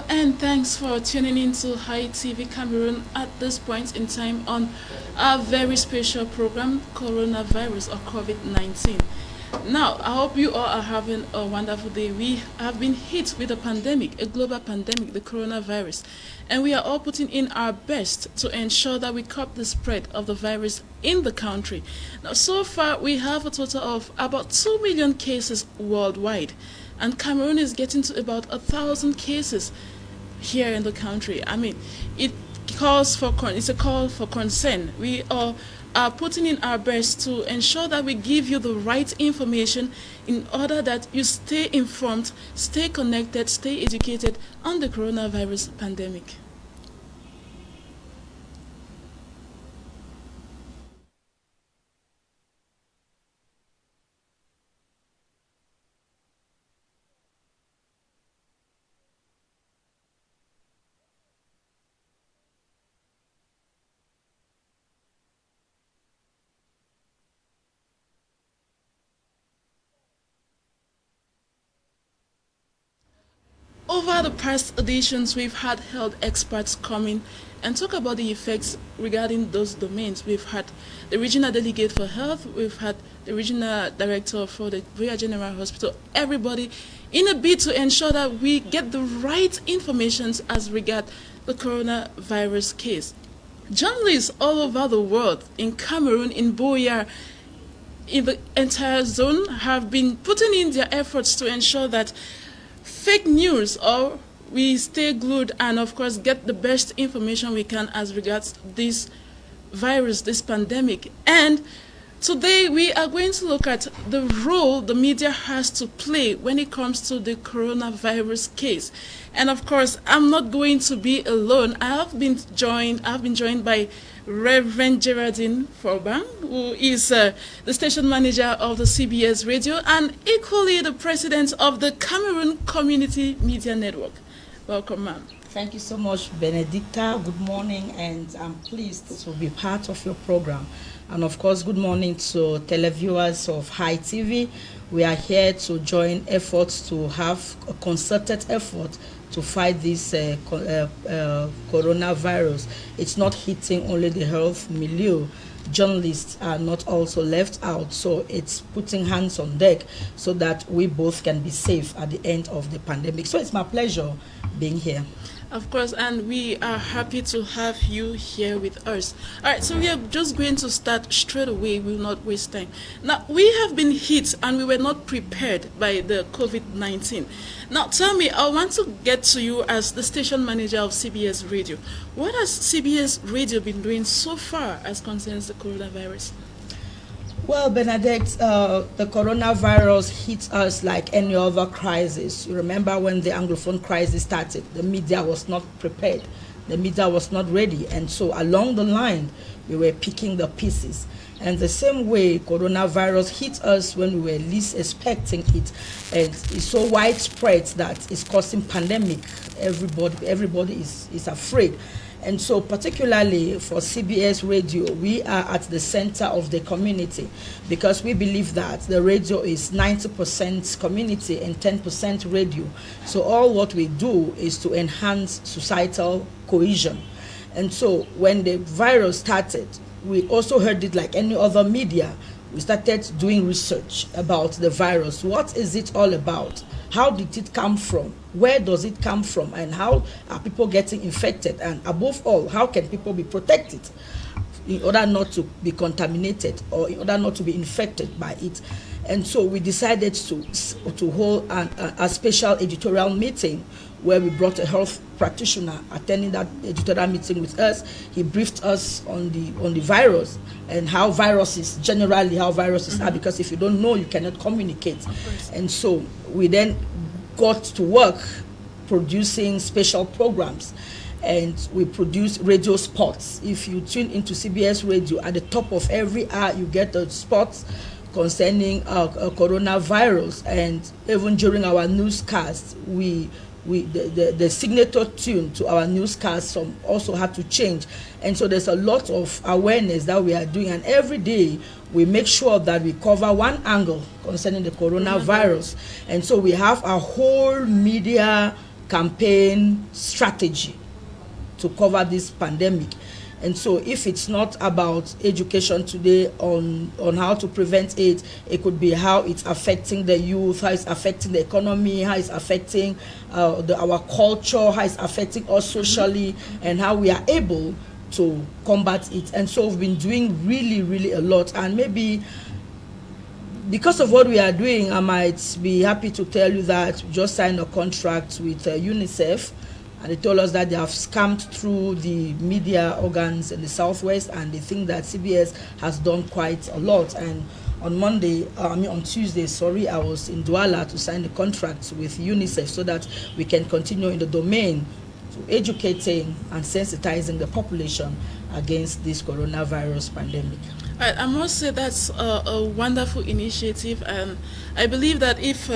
And thanks for tuning in to High TV Cameroon at this point in time on our very special program, Coronavirus or COVID-19. Now, I hope you all are having a wonderful day. We have been hit with a pandemic, a global pandemic, the coronavirus, and we are all putting in our best to ensure that we curb the spread of the virus in the country. Now, so far, we have a total of about 2 million cases worldwide, and Cameroon is getting to about 1,000 cases here in the country. I mean, it's a call for concern. We are putting in our best to ensure that we give you the right information in order that you stay informed, stay connected, stay educated on the coronavirus pandemic. Over the past editions, we've had health experts come in and talk about the effects regarding those domains. We've had the regional delegate for health, we've had the regional director for the Voya General Hospital, everybody in a bid to ensure that we get the right information as regard the coronavirus case. Journalists all over the world, in Cameroon, in Boya, in the entire zone, have been putting in their efforts to ensure that fake news or we stay glued and of course get the best information we can as regards this virus, this pandemic. And today we are going to look at the role the media has to play when it comes to the coronavirus case. And of course, I'm not going to be alone. I've been joined by Reverend Geraldine Forbang, who is the station manager of the CBS Radio and equally the president of the Cameroon Community Media Network. Welcome, ma'am. Thank you so much, Benedicta. Good morning, and I'm pleased to be part of your program. And of course, good morning to televiewers of High TV. We are here to join efforts to have a concerted effort to fight this coronavirus. It's not hitting only the health milieu. Journalists are not also left out, so it's putting hands on deck so that we both can be safe at the end of the pandemic. So it's my pleasure being here. Of course, and we are happy to have you here with us. All right, so we are just going to start straight away. We will not waste time. Now, we have been hit and we were not prepared by the COVID-19. Now, tell me, I want to get to you as the station manager of CBS Radio. What has CBS Radio been doing so far as concerns the coronavirus? Well, Benedict, the coronavirus hit us like any other crisis. You remember when the Anglophone crisis started, the media was not prepared. The media was not ready. And so along the line, we were picking the pieces. And the same way coronavirus hit us when we were least expecting it. And it's so widespread that it's causing pandemic. Everybody is afraid. And so particularly for CBS Radio, we are at the center of the community because we believe that the radio is 90% community and 10% radio. So all what we do is to enhance societal cohesion. And so when the virus started, we also heard it like any other media. We started doing research about the virus. What is it all about? How did it come from? Where does it come from? And how are people getting infected? And above all, how can people be protected in order not to be contaminated or in order not to be infected by it? And so we decided to hold a special editorial meeting where we brought a health practitioner attending that editorial meeting with us. He briefed us on the virus and how viruses are, because if you don't know, you cannot communicate. And so we then got to work producing special programs, and we produce radio spots. If you tune into CBS Radio, at the top of every hour you get the spots concerning coronavirus. And even during our newscast, the signature tune to our newscast also had to change. And so there's a lot of awareness that we are doing, and every day we make sure that we cover one angle concerning the coronavirus. And so we have a whole media campaign strategy to cover this pandemic. And so if it's not about education today on how to prevent it, it could be how it's affecting the youth, how it's affecting the economy, how it's affecting our culture, how it's affecting us socially, and how we are able to combat it. And so we've been doing really, really a lot. And maybe because of what we are doing, I might be happy to tell you that we just signed a contract with UNICEF, and they told us that they have scammed through the media organs in the Southwest, and they think that CBS has done quite a lot. And on Tuesday, I was in Douala to sign the contract with UNICEF so that we can continue in the domain to educating and sensitizing the population against this coronavirus pandemic. I must say that's a wonderful initiative, and I believe that if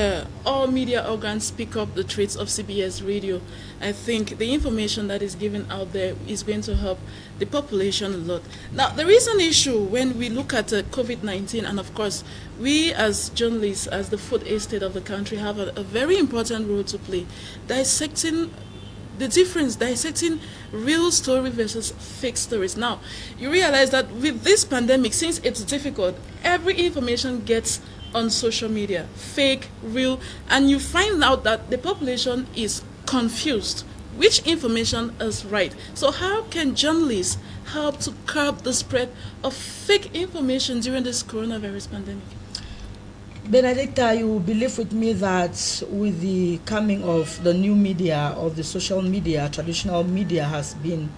all media organs pick up the traits of CBS Radio, I think the information that is given out there is going to help the population a lot. Now, there is an issue when we look at COVID-19, and of course, we as journalists, as the food estate of the country, have a very important role to play, dissecting real story versus fake stories. Now, you realize that with this pandemic, since it's difficult, every information gets on social media, fake, real, and you find out that the population is confused. Which information is right? So how can journalists help to curb the spread of fake information during this coronavirus pandemic? Benedicta, you believe with me that with the coming of the new media, of the social media, traditional media has been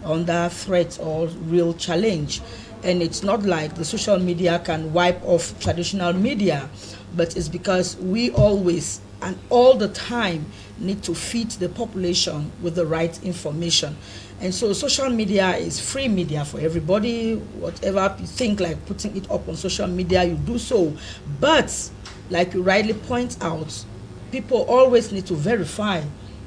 under threat or real challenge. And it's not like the social media can wipe off traditional media, but it's because we always and all the time need to feed the population with the right information. And so social media is free media for everybody. Whatever you think like putting it up on social media, you do so. But like you rightly point out, people always need to verify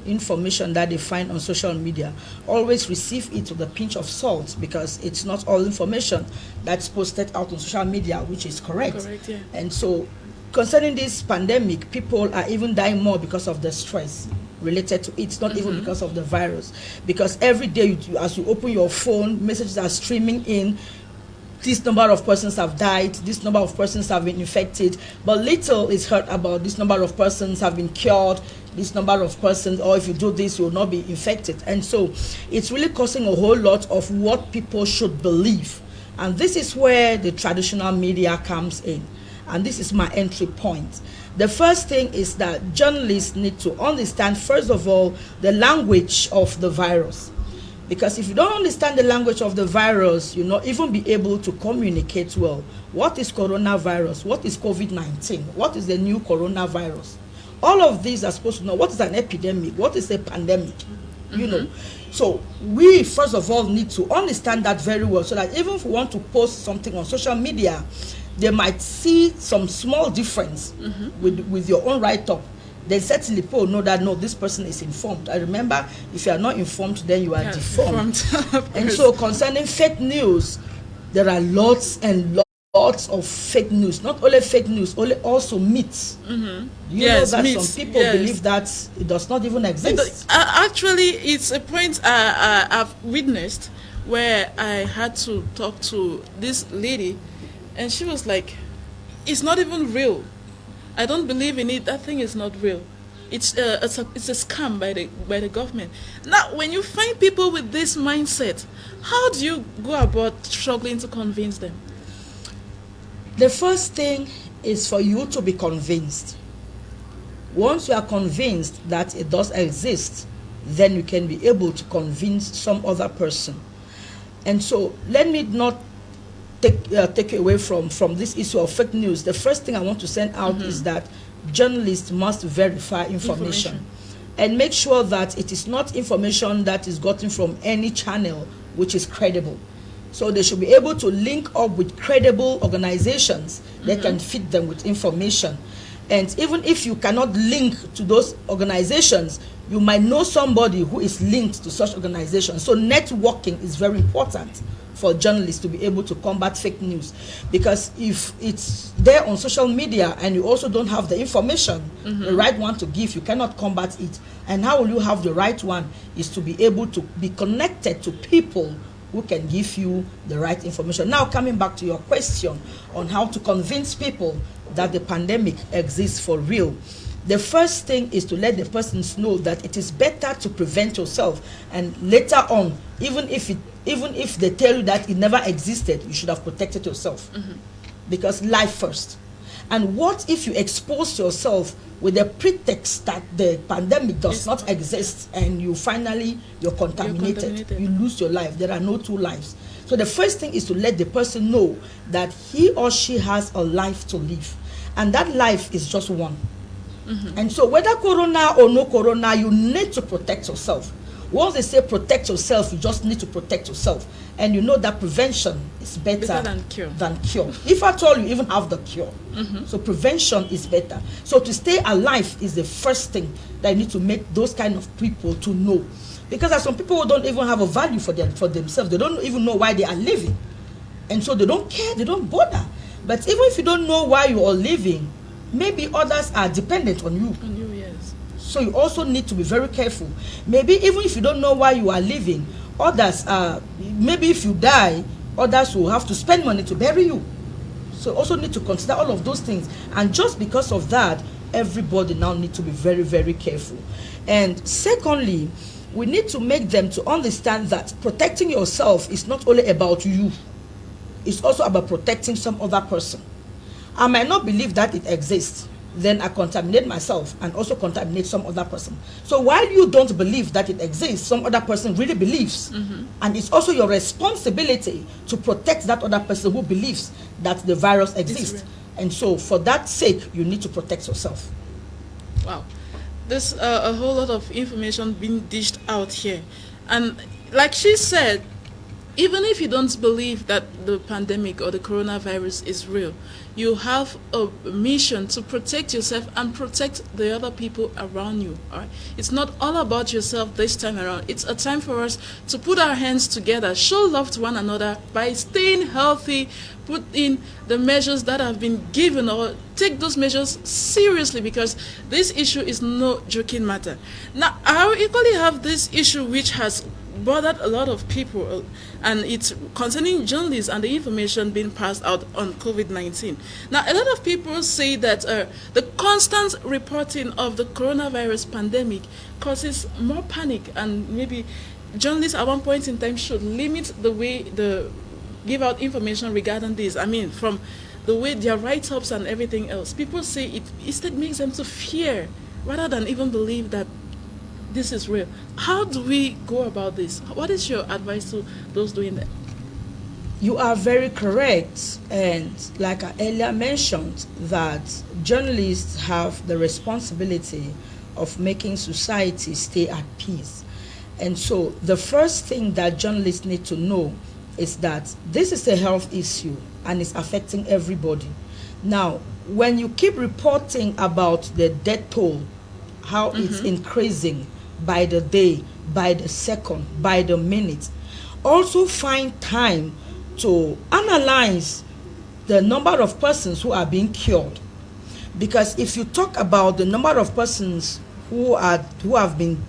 information that they find on social media. Always receive it with a pinch of salt, because it's not all information that's posted out on social media which is correct. Correct, yeah. And so concerning this pandemic, people are even dying more because of the stress related to it, not even because of the virus. Because every day, as you open your phone, messages are streaming in. This number of persons have died, this number of persons have been infected, but little is heard about this number of persons have been cured, this number of persons, or if you do this, you will not be infected. And so it's really causing a whole lot of what people should believe. And this is where the traditional media comes in. And this is my entry point. The first thing is that journalists need to understand, first of all, the language of the virus. Because if you don't understand the language of the virus, you'll not even be able to communicate well. What is coronavirus? What is COVID-19? What is the new coronavirus? All of these are supposed to know what is an epidemic, what is a pandemic, you know. So we, first of all, need to understand that very well, so that even if we want to post something on social media, they might see some small difference with your own write-up. Then certainly people know that, no, this person is informed. I remember, if you are not informed, then you are deformed. And so concerning fake news, there are lots and lots of fake news. Not only fake news, also myths. You know that myths. Some people believe that it does not even exist. Actually, it's a point I've witnessed where I had to talk to this lady, and she was like, it's not even real. I don't believe in it. That thing is not real. It's a scam by the government. Now, when you find people with this mindset, how do you go about struggling to convince them? The first thing is for you to be convinced. Once you are convinced that it does exist, then you can be able to convince some other person. And so let me not take away from this issue of fake news. The first thing I want to send out is that journalists must verify information and make sure that it is not information that is gotten from any channel which is credible. So they should be able to link up with credible organizations that can feed them with information. And even if you cannot link to those organizations, you might know somebody who is linked to such organizations. So networking is very important for journalists to be able to combat fake news, because if it's there on social media and you also don't have the information, the right one to give, you cannot combat it. And how will you have the right one? Is to be able to be connected to people who can give you the right information. Now, coming back to your question on how to convince people that the pandemic exists for real, the first thing is to let the persons know that it is better to prevent yourself, and later on, even if they tell you that it never existed, you should have protected yourself, because life first. And what if you expose yourself with the pretext that the pandemic does not exist, and you're contaminated, you lose your life? There are no two lives. So the first thing is to let the person know that he or she has a life to live, and that life is just one. And so whether corona or no corona, you need to protect yourself. Once they say protect yourself, you just need to protect yourself. And you know that prevention is better than cure. If at all you even have the cure. So prevention is better. So to stay alive is the first thing that you need to make those kind of people to know. Because there are some people who don't even have a value for themselves. They don't even know why they are living. And so they don't care, they don't bother. But even if you don't know why you are living, maybe others are dependent on you. Yes. So you also need to be very careful. Maybe even if you don't know why you are living, others maybe if you die, others will have to spend money to bury you. So also need to consider all of those things. And just because of that, everybody now need to be very, very careful. And secondly, we need to make them to understand that protecting yourself is not only about you, it's also about protecting some other person. I might not believe that it exists, then I contaminate myself and also contaminate some other person. So while you don't believe that it exists, some other person really believes. And it's also your responsibility to protect that other person who believes that the virus exists. And so for that sake, you need to protect yourself. Wow. There's a whole lot of information being dished out here. And like she said, even if you don't believe that the pandemic or the coronavirus is real, you have a mission to protect yourself and protect the other people around you. All right? It's not all about yourself this time around. It's a time for us to put our hands together, show love to one another by staying healthy, put in the measures that have been given, or take those measures seriously, because this issue is no joking matter. Now, I equally have this issue which has bothered a lot of people, and it's concerning journalists and the information being passed out on COVID-19. Now, a lot of people say that the constant reporting of the coronavirus pandemic causes more panic, and maybe journalists at one point in time should limit the way they give out information regarding this. I mean, from the way their write-ups and everything else, people say it instead makes them to fear rather than even believe that this is real. How do we go about this? What is your advice to those doing that? You are very correct. And like I earlier mentioned, that journalists have the responsibility of making society stay at peace. And so the first thing that journalists need to know is that this is a health issue and it's affecting everybody. Now, when you keep reporting about the death toll, how it's increasing by the day, by the second, by the minute, also find time to analyze the number of persons who are being cured. Because if you talk about the number of persons who have been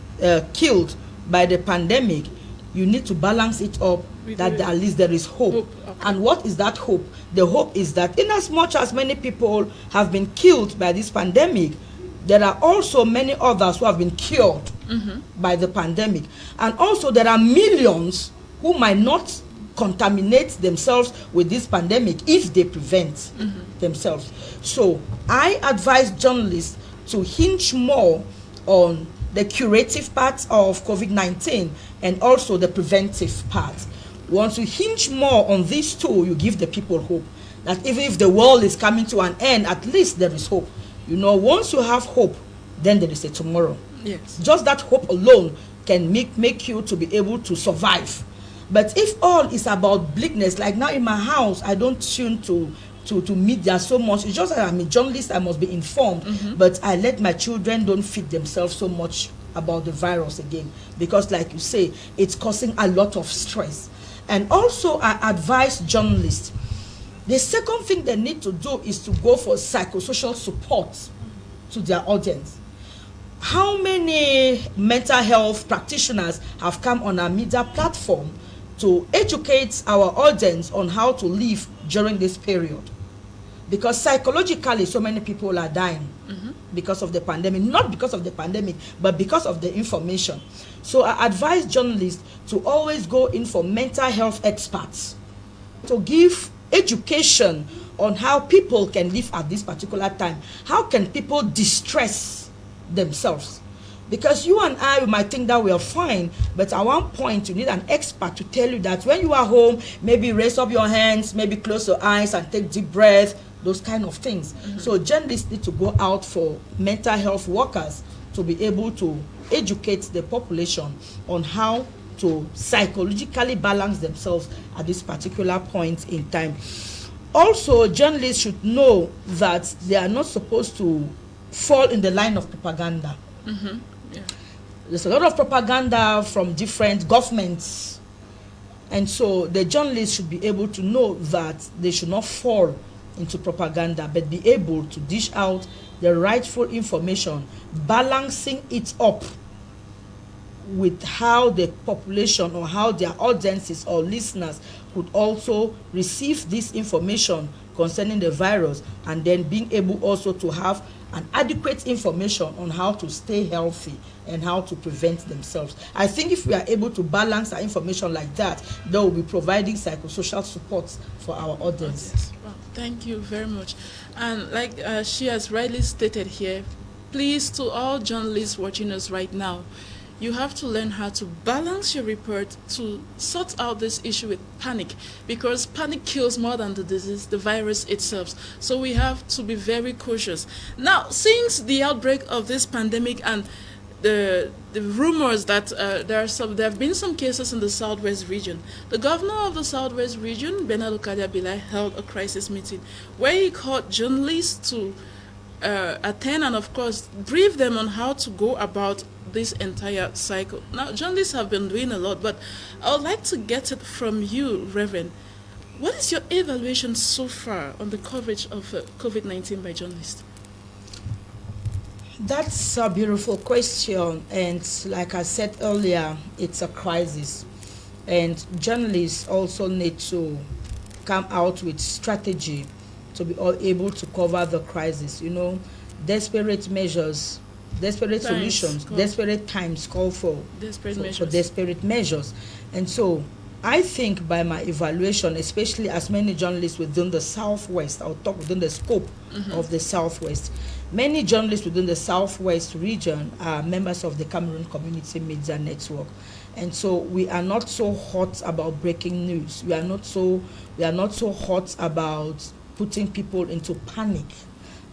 killed by the pandemic, you need to balance it up that at least there is hope. Okay. And what is that hope? The hope is that in as much as many people have been killed by this pandemic, there are also many others who have been cured by the pandemic. And also there are millions who might not contaminate themselves with this pandemic if they prevent themselves. So I advise journalists to hinge more on the curative part of COVID-19 and also the preventive part. Once you hinge more on these two, you give the people hope that even if the world is coming to an end, at least there is hope. You know, once you have hope, then there is a tomorrow. Yes. Just that hope alone can make you to be able to survive. But if all is about bleakness, like now in my house, I don't tune to media so much. It's just that I'm a journalist, I must be informed. But I let my children don't feed themselves so much about the virus again. Because like you say, it's causing a lot of stress. And also I advise journalists, the second thing they need to do is to go for psychosocial support to their audience. How many mental health practitioners have come on our media platform to educate our audience on how to live during this period? Because psychologically, so many people are dying because of the pandemic. Not because of the pandemic, but because of the information. So I advise journalists to always go in for mental health experts to give education on how people can live at this particular time. How can people distress themselves? Because you and I, we might think that we are fine, but at one point you need an expert to tell you that when you are home, maybe raise up your hands, maybe close your eyes and take deep breath, those kind of things. So journalists need to go out for mental health workers to be able to educate the population on how to psychologically balance themselves at this particular point in time. Also, journalists should know that they are not supposed to fall in the line of propaganda. Yeah. There's a lot of propaganda from different governments, and so the journalists should be able to know that they should not fall into propaganda, but be able to dish out the rightful information, balancing it up with how the population or how their audiences or listeners could also receive this information concerning the virus, and then being able also to have an adequate information on how to stay healthy and how to prevent themselves. I think if we are able to balance our information like that, they will be providing psychosocial support for our audience. Yes. Wow. Thank you very much. And like she has rightly stated here, please, to all journalists watching us right now, you have to learn how to balance your report to sort out this issue with panic, because panic kills more than the disease, the virus itself. So we have to be very cautious. Now, since the outbreak of this pandemic and the rumors that there have been some cases in the Southwest region, the governor of the Southwest region, Bernardo Kadiabila, held a crisis meeting where he called journalists to attend and, of course, brief them on how to go about this entire cycle. Now, journalists have been doing a lot, but I would like to get it from you, Reverend. What is your evaluation so far on the coverage of COVID-19 by journalists? That's a beautiful question, and like I said earlier, it's a crisis, and journalists also need to come out with strategy to be able to cover the crisis. You know, desperate measures, desperate solutions, desperate times call for desperate measures. And so I think, by my evaluation, especially as many journalists within the Southwest, I'll talk within the scope of the Southwest, many journalists within the Southwest region are members of the Cameroon Community Media Network. And so we are not so hot about breaking news. We are not so hot about putting people into panic,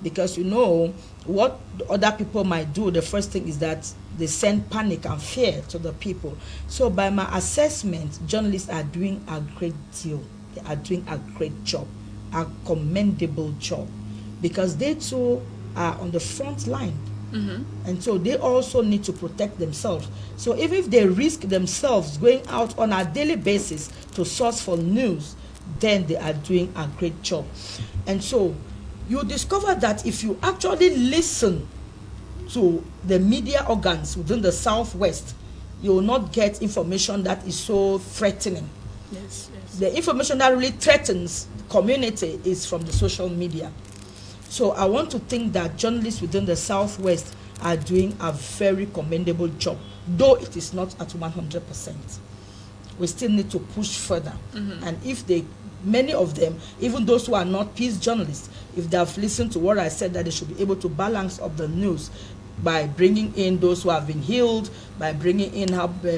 because you know what other people might do. The first thing is that they send panic and fear to the people. So by my assessment, journalists are doing a great deal. They are doing a great job, a commendable job, because they too are on the front line. And so they also need to protect themselves. So even if they risk themselves going out on a daily basis to source for news, then they are doing a great job. And so you discover that if you actually listen to the media organs within the Southwest, you will not get information that is so threatening. Yes. The information that really threatens the community is from the social media. So I want to think that journalists within the Southwest are doing a very commendable job, though it is not at 100%. We still need to push further. And if many of them, even those who are not peace journalists, if they have listened to what I said, that they should be able to balance up the news by bringing in those who have been healed, by bringing in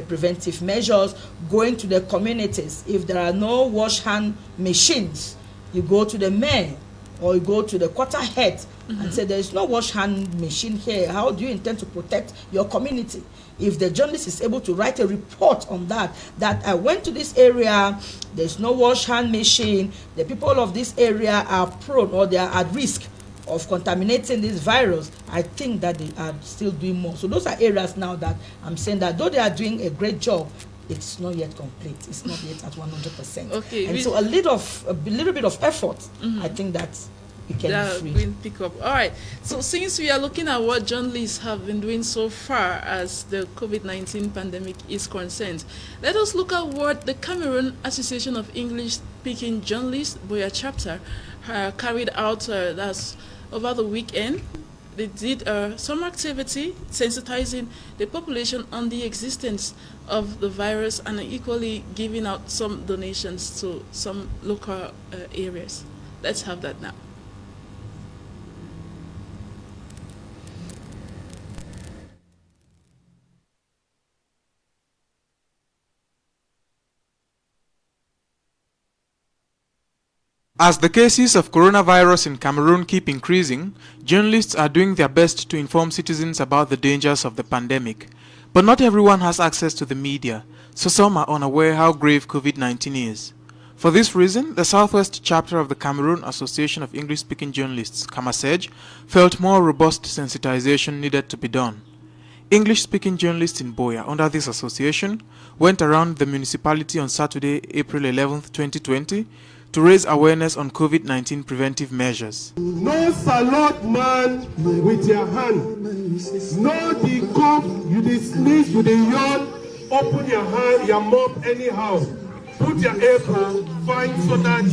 preventive measures, going to the communities. If there are no wash hand machines, you go to the mayor or you go to the quarter head and say, there is no wash hand machine here. How do you intend to protect your community? If the journalist is able to write a report on that I went to this area, there's no wash hand machine, the people of this area are prone or they are at risk of contaminating this virus, I think that they are still doing more. So those are areas now that I'm saying that though they are doing a great job, it's not yet complete. It's not yet at 100%. Okay. And so a little bit of effort, I think that we can be free. Pick up. All right. So since we are looking at what journalists have been doing so far as the COVID-19 pandemic is concerned, let us look at what the Cameroon Association of English-Speaking Journalists, Boya chapter, carried out that's over the weekend. They did some activity sensitizing the population on the existence of the virus and equally giving out some donations to some local areas. Let's have that now. As the cases of coronavirus in Cameroon keep increasing, journalists are doing their best to inform citizens about the dangers of the pandemic. But not everyone has access to the media, so some are unaware how grave COVID-19 is. For this reason, the Southwest chapter of the Cameroon Association of English-Speaking Journalists, CAMASEJ, felt more robust sensitization needed to be done. English-speaking journalists in Boya under this association went around the municipality on Saturday, April 11, 2020, to raise awareness on COVID-19 preventive measures. No salute man with your hand. No the cough, you the sneeze, you the yawn, open your hand, your mouth anyhow. Put your apron, find so that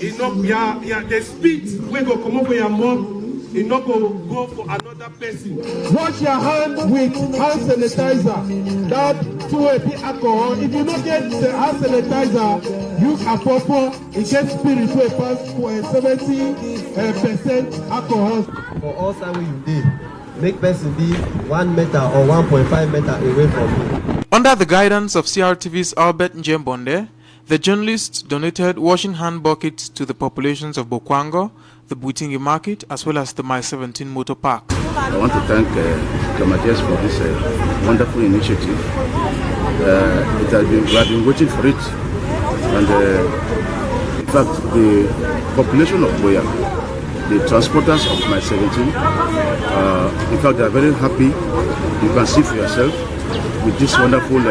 the spit will go come over your mouth. It not go for another person. Wash your hand with hand sanitizer. That to the alcohol. If you don't get the hand sanitizer, use a proper. It gets spirit to pass for 70% alcohol. For all time you did, make person be 1 meter or 1.5 meter away from you. Under the guidance of CRTV's Albert Njembonde, the journalists donated washing hand buckets to the populations of Bokwango, the Buitingi market, as well as the My 17 motor park. I want to thank Kamajes for this wonderful initiative. We have been waiting for it. And in fact, the population of Boya, the transporters of My 17, in fact, they are very happy. You can see for yourself with this wonderful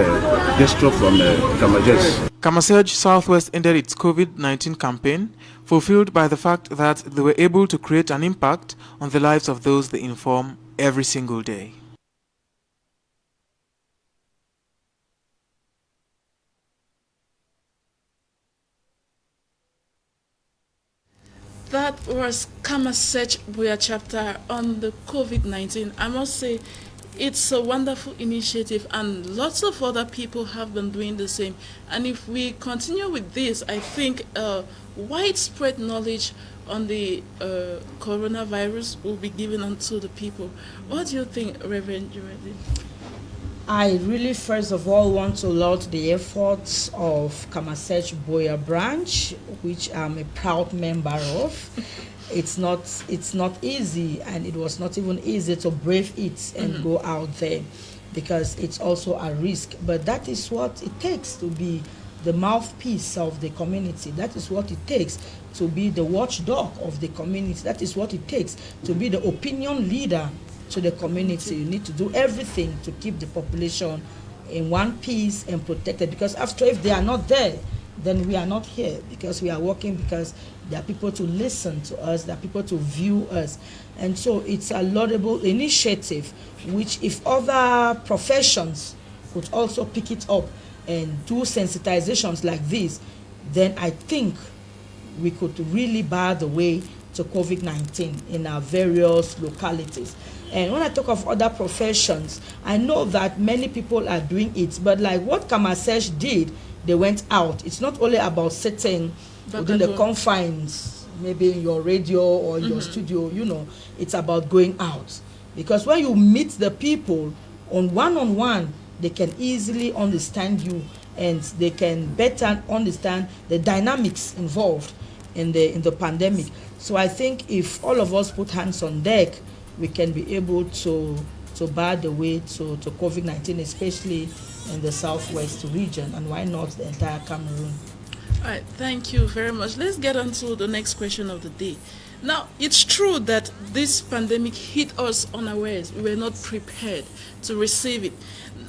gesture from Kamajes. CAMASEJ Southwest ended its COVID-19 campaign, fulfilled by the fact that they were able to create an impact on the lives of those they inform every single day. That was CAMASEJ Boya chapter on the COVID-19. I must say, it's a wonderful initiative and lots of other people have been doing the same. And if we continue with this, I think widespread knowledge on the coronavirus will be given unto the people. What do you think, Reverend Juredi? I really, first of all, want to laud the efforts of CAMASEJ Boya branch, which I'm a proud member of. It's not easy, and it was not even easy to brave it and go out there, because it's also a risk. But that is what it takes to be the mouthpiece of the community. That is what it takes to be the watchdog of the community. That is what it takes to be the opinion leader to the community. You need to do everything to keep the population in one piece and protected, because after, if they are not there, then we are not here, because we are working because there are people to listen to us, there are people to view us. And so it's a laudable initiative, which if other professions could also pick it up and do sensitizations like this, then I think we could really bar the way to COVID-19 in our various localities. And when I talk of other professions, I know that many people are doing it, but like what CAMASEJ did, they went out. It's not only about sitting within the confines, maybe in your radio or in your studio, you know, it's about going out. Because when you meet the people on one-on-one, they can easily understand you and they can better understand the dynamics involved in the pandemic. So I think if all of us put hands on deck, we can be able to bar the way to COVID-19, especially in the southwest region, and why not the entire Cameroon. All right, thank you very much. Let's get on to the next question of the day. Now, it's true that this pandemic hit us unawares. We were not prepared to receive it.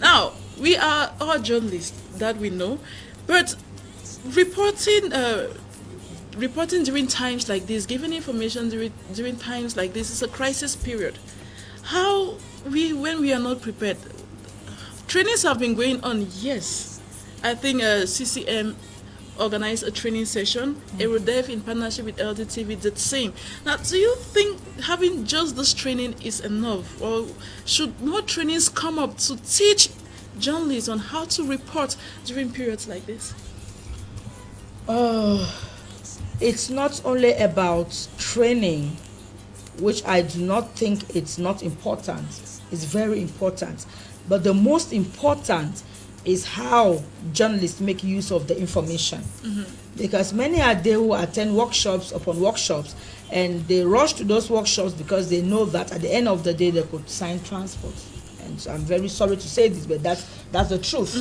Now, we are all journalists, that we know, but reporting reporting during times like this, giving information during times like this is a crisis period. How when we are not prepared, trainings have been going on, yes. I think CCM organized a training session. Aerodev in partnership with LDTV did the same. Now, do you think having just this training is enough, or should more trainings come up to teach journalists on how to report during periods like this? It's not only about training, which I do not think it's not important. It's very important. But the most important is how journalists make use of the information. Because many are there who attend workshops upon workshops, and they rush to those workshops because they know that at the end of the day they could sign transport. And so I'm very sorry to say this, but that's the truth.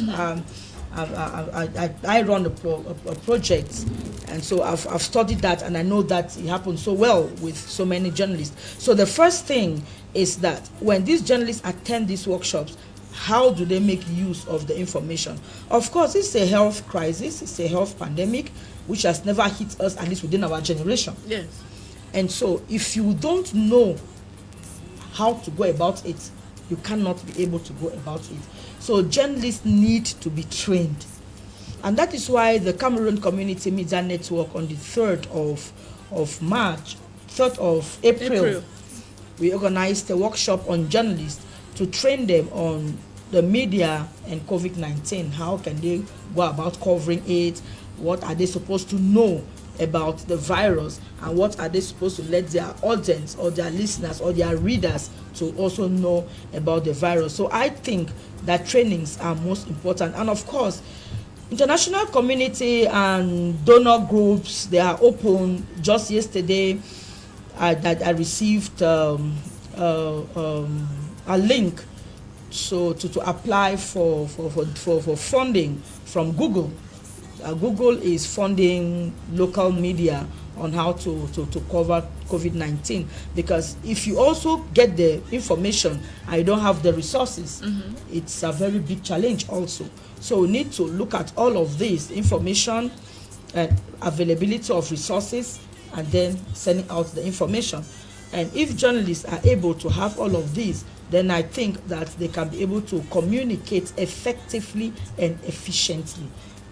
I run a project, and so I've studied that, and I know that it happens so well with so many journalists. So the first thing is that when these journalists attend these workshops, how do they make use of the information? Of course, it's a health crisis, it's a health pandemic, which has never hit us, at least within our generation. Yes. And so if you don't know how to go about it, you cannot be able to go about it. So journalists need to be trained. And that is why the Cameroon Community Media Network on the 3rd of March, 3rd of April, we organized a workshop on journalists to train them on the media and COVID-19. How can they go about covering it? What are they supposed to know about the virus? And what are they supposed to let their audience or their listeners or their readers to also know about the virus? So I think that trainings are most important. And of course, international community and donor groups, they are open. Just yesterday, I received a link to apply for funding from Google. Google is funding local media on how to cover COVID-19, because if you also get the information and you don't have the resources, it's a very big challenge also. So we need to look at all of this information and availability of resources, and then sending out the information. And if journalists are able to have all of these, then I think that they can be able to communicate effectively and efficiently.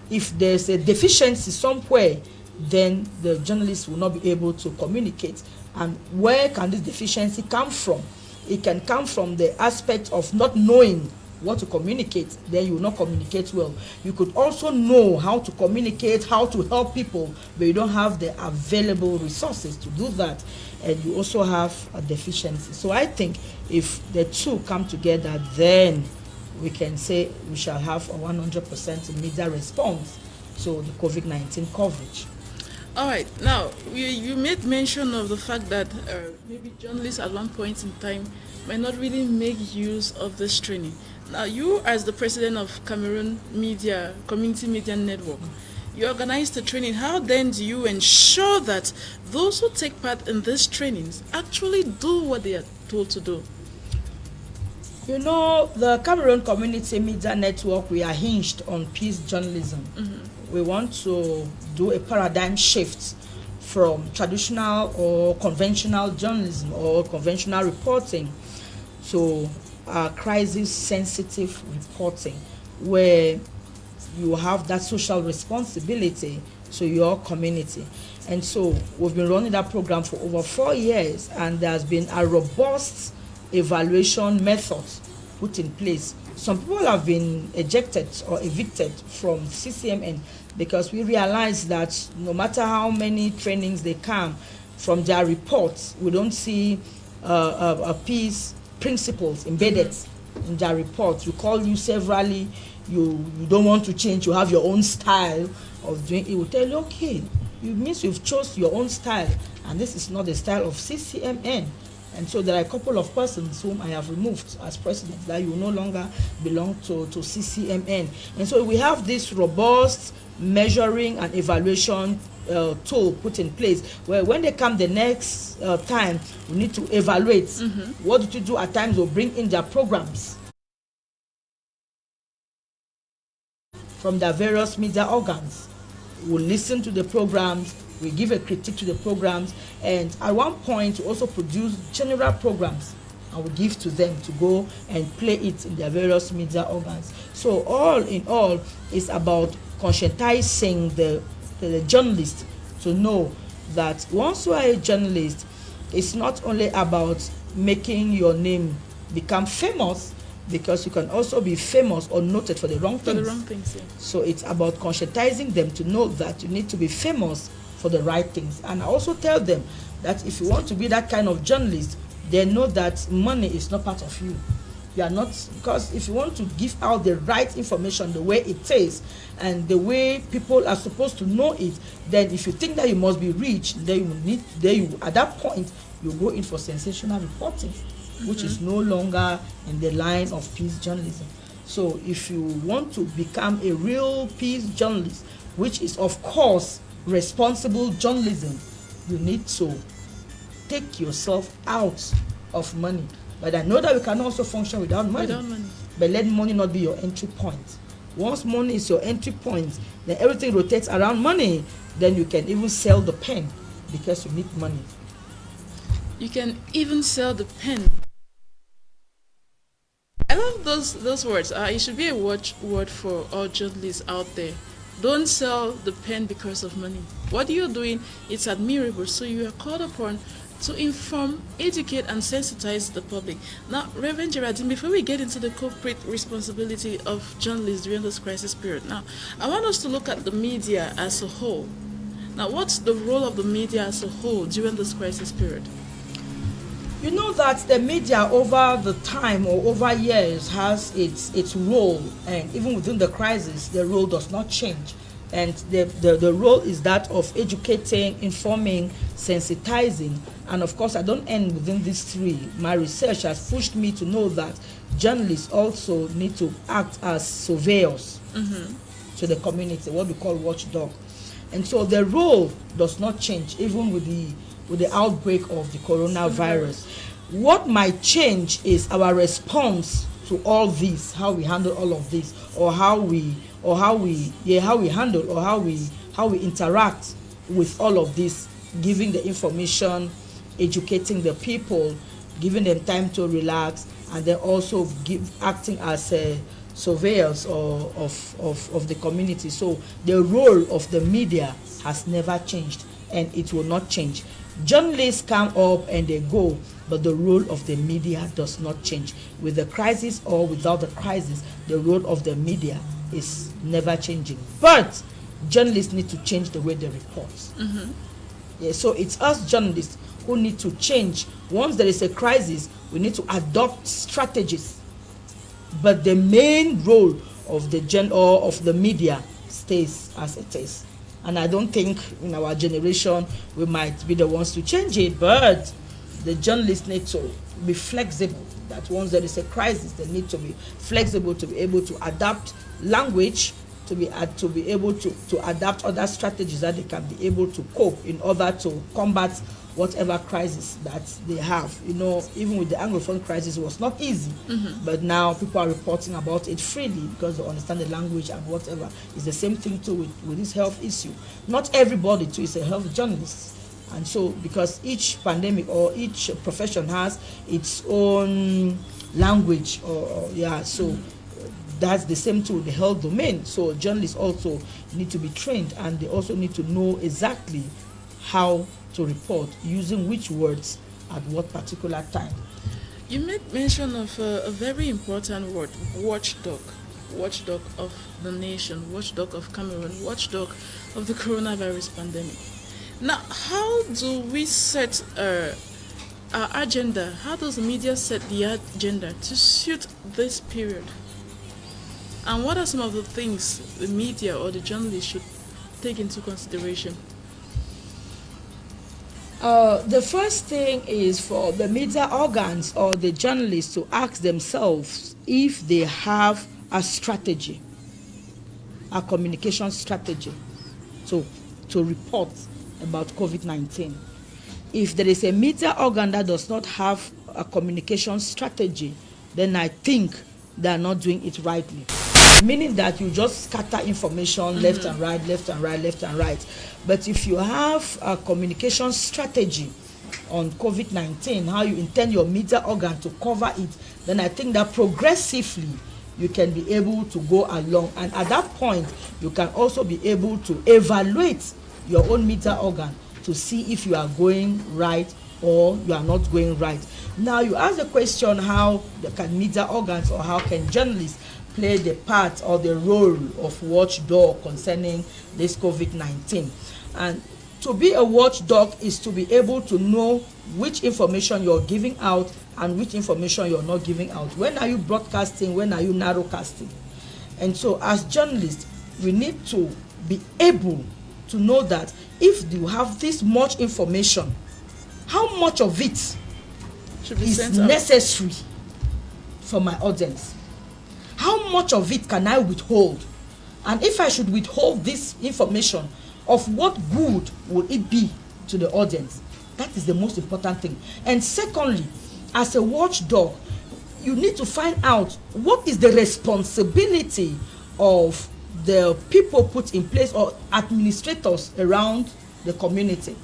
If there's a deficiency somewhere, then the journalists will not be able to communicate. And where can this deficiency come from? It can come from the aspect of not knowing what to communicate, then you will not communicate well. You could also know how to communicate, how to help people, but you don't have the available resources to do that, and you also have a deficiency. So I think if the two come together, then we can say we shall have a 100% media response to the COVID-19 coverage. All right. Now, you made mention of the fact that maybe journalists at one point in time might not really make use of this training. Now, you as the president of Cameroon Community Media Network, you organized the training. How then do you ensure that those who take part in these trainings actually do what they are told to do? You know, the Cameroon Community Media Network, we are hinged on peace journalism. We want to do a paradigm shift from traditional or conventional journalism or conventional reporting to crisis-sensitive reporting, where you have that social responsibility to your community. And so we've been running that program for over 4 years, and there's been a robust evaluation method put in place. Some people have been ejected or evicted from CCMN because we realize that no matter how many trainings they come, from their reports, we don't see peace principles embedded in their reports. We call you severally, you don't want to change, you have your own style of doing it. We tell you, okay, it means you've chose your own style, and this is not the style of CCMN. And so there are a couple of persons whom I have removed as president, that you no longer belong to CCMN. And so we have this robust measuring and evaluation tool put in place, where when they come the next time, we need to evaluate what did you do at times, or bring in their programs from their various media organs. We listen to the programs, we give a critique to the programs, and at one point we also produce general programs and we give to them to go and play it in their various media organs. So all in all, it's about conscientizing the journalist to know that once you are a journalist, it's not only about making your name become famous, because you can also be famous or noted for the wrong things. For the wrong things, yeah. So it's about conscientizing them to know that you need to be famous for the right things. And I also tell them that if you want to be that kind of journalist, they know that money is not part of you. You are not, because if you want to give out the right information the way it is and the way people are supposed to know it, then if you think that you must be rich, then you at that point you go in for sensational reporting, which is no longer in the line of peace journalism. So if you want to become a real peace journalist, which is of course responsible journalism, you need to take yourself out of money. But I know that we can also function without money. Without money. But let money not be your entry point. Once money is your entry point, then everything rotates around money. Then you can even sell the pen because you need money. You can even sell the pen. I love those words. It should be a word for all journalists out there. Don't sell the pen because of money. What you're doing, it's admirable. So you are called upon to inform, educate, and sensitize the public. Now, Reverend Geraldine, before we get into the corporate responsibility of journalists during this crisis period, now, I want us to look at the media as a whole. Now, what's the role of the media as a whole during this crisis period? You know that the media over the time or over years has its role, and even within the crisis, the role does not change. And the role is that of educating, informing, sensitizing. And of course, I don't end within these three. My research has pushed me to know that journalists also need to act as surveyors to the community, what we call watchdog. And so the role does not change, even with the outbreak of the coronavirus. What might change is our response to all this, how we handle all of this, or how we handle, or how we interact with all of this, giving the information, educating the people, giving them time to relax, and then also acting as surveyors of the community. So the role of the media has never changed, and it will not change. Journalists come up and they go, but the role of the media does not change. With the crisis or without the crisis, the role of the media is never changing. But journalists need to change the way they report. Yeah, so it's us journalists who need to change. Once there is a crisis, we need to adopt strategies. But the main role of the media stays as it is. And I don't think in our generation we might be the ones to change it, but the journalists need to be flexible. That once there is a crisis, they need to be flexible to be able to adapt language, to be able to adapt other strategies that they can be able to cope in order to combat whatever crisis that they have. You know, even with the Anglophone crisis, it was not easy, but now people are reporting about it freely because they understand the language and whatever. It's the same thing too with this health issue. Not everybody too is a health journalist, and so because each pandemic or each profession has its own language, so that's the same too with the health domain. So journalists also need to be trained, and they also need to know exactly how to report, using which words at what particular time. You made mention of a very important word, watchdog. Watchdog of the nation, watchdog of Cameroon, watchdog of the coronavirus pandemic. Now, how do we set our agenda? How does the media set the agenda to suit this period? And what are some of the things the media or the journalists should take into consideration? The first thing is for the media organs or the journalists to ask themselves if they have a strategy, a communication strategy to report about COVID-19. If there is a media organ that does not have a communication strategy, then I think they are not doing it rightly. meaning that you just scatter information left and right, left and right, left and right. But if you have a communication strategy on COVID-19, how you intend your media organ to cover it, then I think that progressively you can be able to go along, and at that point you can also be able to evaluate your own media organ to see if you are going right or you are not going right. Now you ask the question, how can media organs or how can journalists play the part or the role of watchdog concerning this COVID-19? And to be a watchdog is to be able to know which information you're giving out and which information you're not giving out. When are you broadcasting? When are you narrowcasting? And so as journalists, we need to be able to know that if you have this much information, how much of it is necessary for my audience? How much of it can I withhold? And if I should withhold this information, of what good will it be to the audience? That is the most important thing. And secondly, as a watchdog, you need to find out what is the responsibility of the people put in place or administrators around the community.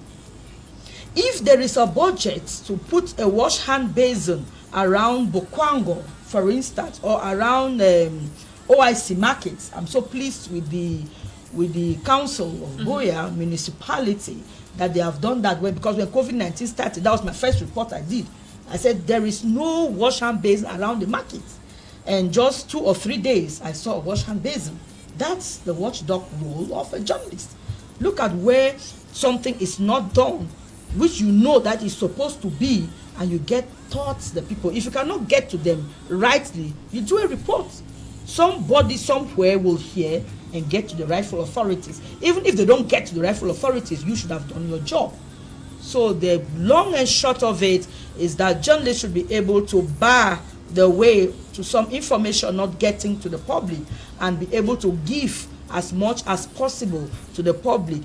If there is a budget to put a wash hand basin around Bokwango, for instance, or around OIC markets, I'm so pleased with the council of Boya municipality that they have done that way, because when COVID-19 started, that was my first report I did. I said there is no wash hand basin around the market, and just 2 or 3 days I saw a wash hand basin. That's the watchdog role of a journalist. Look at where something is not done, which you know that is supposed to be, and you get towards the people. If you cannot get to them rightly, you do a report. Somebody somewhere will hear and get to the rightful authorities. Even if they don't get to the rightful authorities, you should have done your job. So the long and short of it is that journalists should be able to bar the way to some information not getting to the public, and be able to give as much as possible to the public,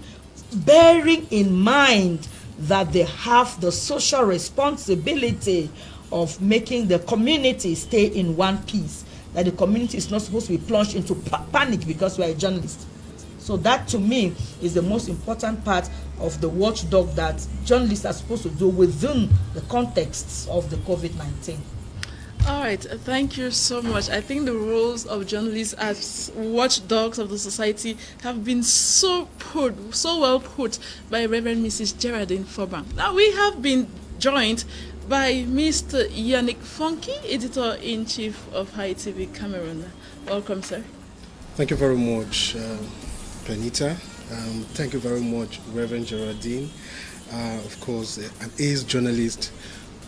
bearing in mind that they have the social responsibility of making the community stay in one piece, that the community is not supposed to be plunged into panic because we are a journalist. So that to me is the most important part of the watchdog that journalists are supposed to do within the context of the COVID-19. All right, thank you so much. I think the roles of journalists as watchdogs of the society have been so well put by Reverend Mrs. Geraldine Fobang. Now we have been joined by Mr. Yannick Funky, Editor-in-Chief of High TV Cameroon. Welcome, sir. Thank you very much, Benita. Thank you very much, Reverend Geraldine. Of course, an ace journalist,